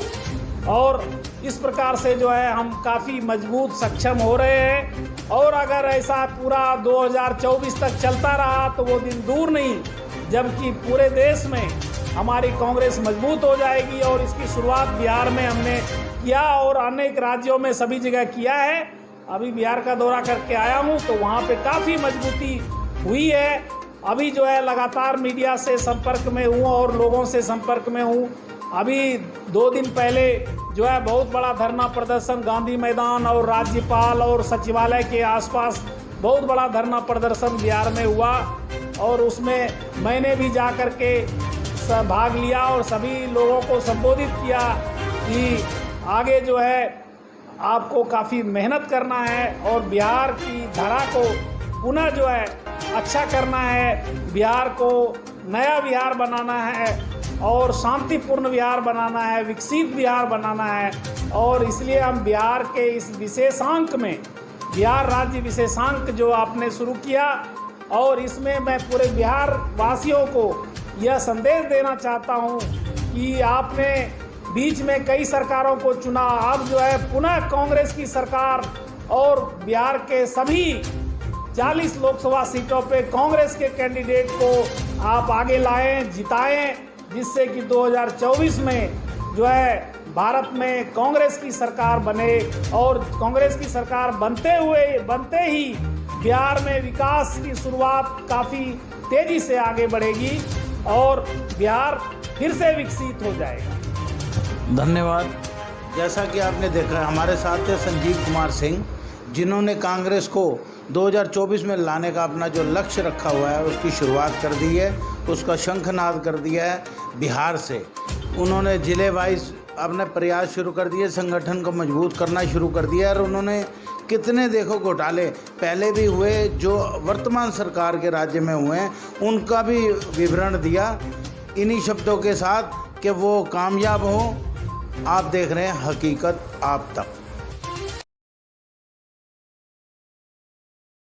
और इस प्रकार से जो है हम काफ़ी मजबूत सक्षम हो रहे हैं। और अगर ऐसा पूरा 2024 तक चलता रहा तो वो दिन दूर नहीं जबकि पूरे देश में हमारी कांग्रेस मजबूत हो जाएगी। और इसकी शुरुआत बिहार में हमने किया और अनेक राज्यों में सभी जगह किया है। अभी बिहार का दौरा करके आया हूँ तो वहाँ पे काफ़ी मजबूती हुई है। अभी जो है लगातार मीडिया से संपर्क में हूँ और लोगों से संपर्क में हूँ। अभी 2 दिन पहले जो है बहुत बड़ा धरना प्रदर्शन गांधी मैदान और राज्यपाल और सचिवालय के आसपास बहुत बड़ा धरना प्रदर्शन बिहार में हुआ और उसमें मैंने भी जा कर के भाग लिया और सभी लोगों को संबोधित किया कि आगे जो है आपको काफ़ी मेहनत करना है और बिहार की धारा को पुनः जो है अच्छा करना है, बिहार को नया बिहार बनाना है और शांतिपूर्ण बिहार बनाना है, विकसित बिहार बनाना है। और इसलिए हम बिहार के इस विशेषांक में, बिहार राज्य विशेषांक जो आपने शुरू किया, और इसमें मैं पूरे बिहार वासियों को यह संदेश देना चाहता हूं कि आपने बीच में कई सरकारों को चुना, अब जो है पुनः कांग्रेस की सरकार और बिहार के सभी 40 लोकसभा सीटों पे कांग्रेस के कैंडिडेट को आप आगे लाएं, जिताएं, जिससे कि 2024 में जो है भारत में कांग्रेस की सरकार बने और कांग्रेस की सरकार बनते ही बिहार में विकास की शुरुआत काफ़ी तेजी से आगे बढ़ेगी और बिहार फिर से विकसित हो जाएगा। धन्यवाद। जैसा कि आपने देखा, हमारे साथ थे संजीव कुमार सिंह, जिन्होंने कांग्रेस को 2024 में लाने का अपना जो लक्ष्य रखा हुआ है उसकी शुरुआत कर दी है, उसका शंखनाद कर दिया है बिहार से। उन्होंने ज़िले वाइज अपने प्रयास शुरू कर दिए, संगठन को मजबूत करना शुरू कर दिया और उन्होंने कितने देखो घोटाले पहले भी हुए जो वर्तमान सरकार के राज्य में हुए हैं उनका भी विवरण दिया इन्हीं शब्दों के साथ कि वो कामयाब हों। आप देख रहे हैं हकीकत आप तक।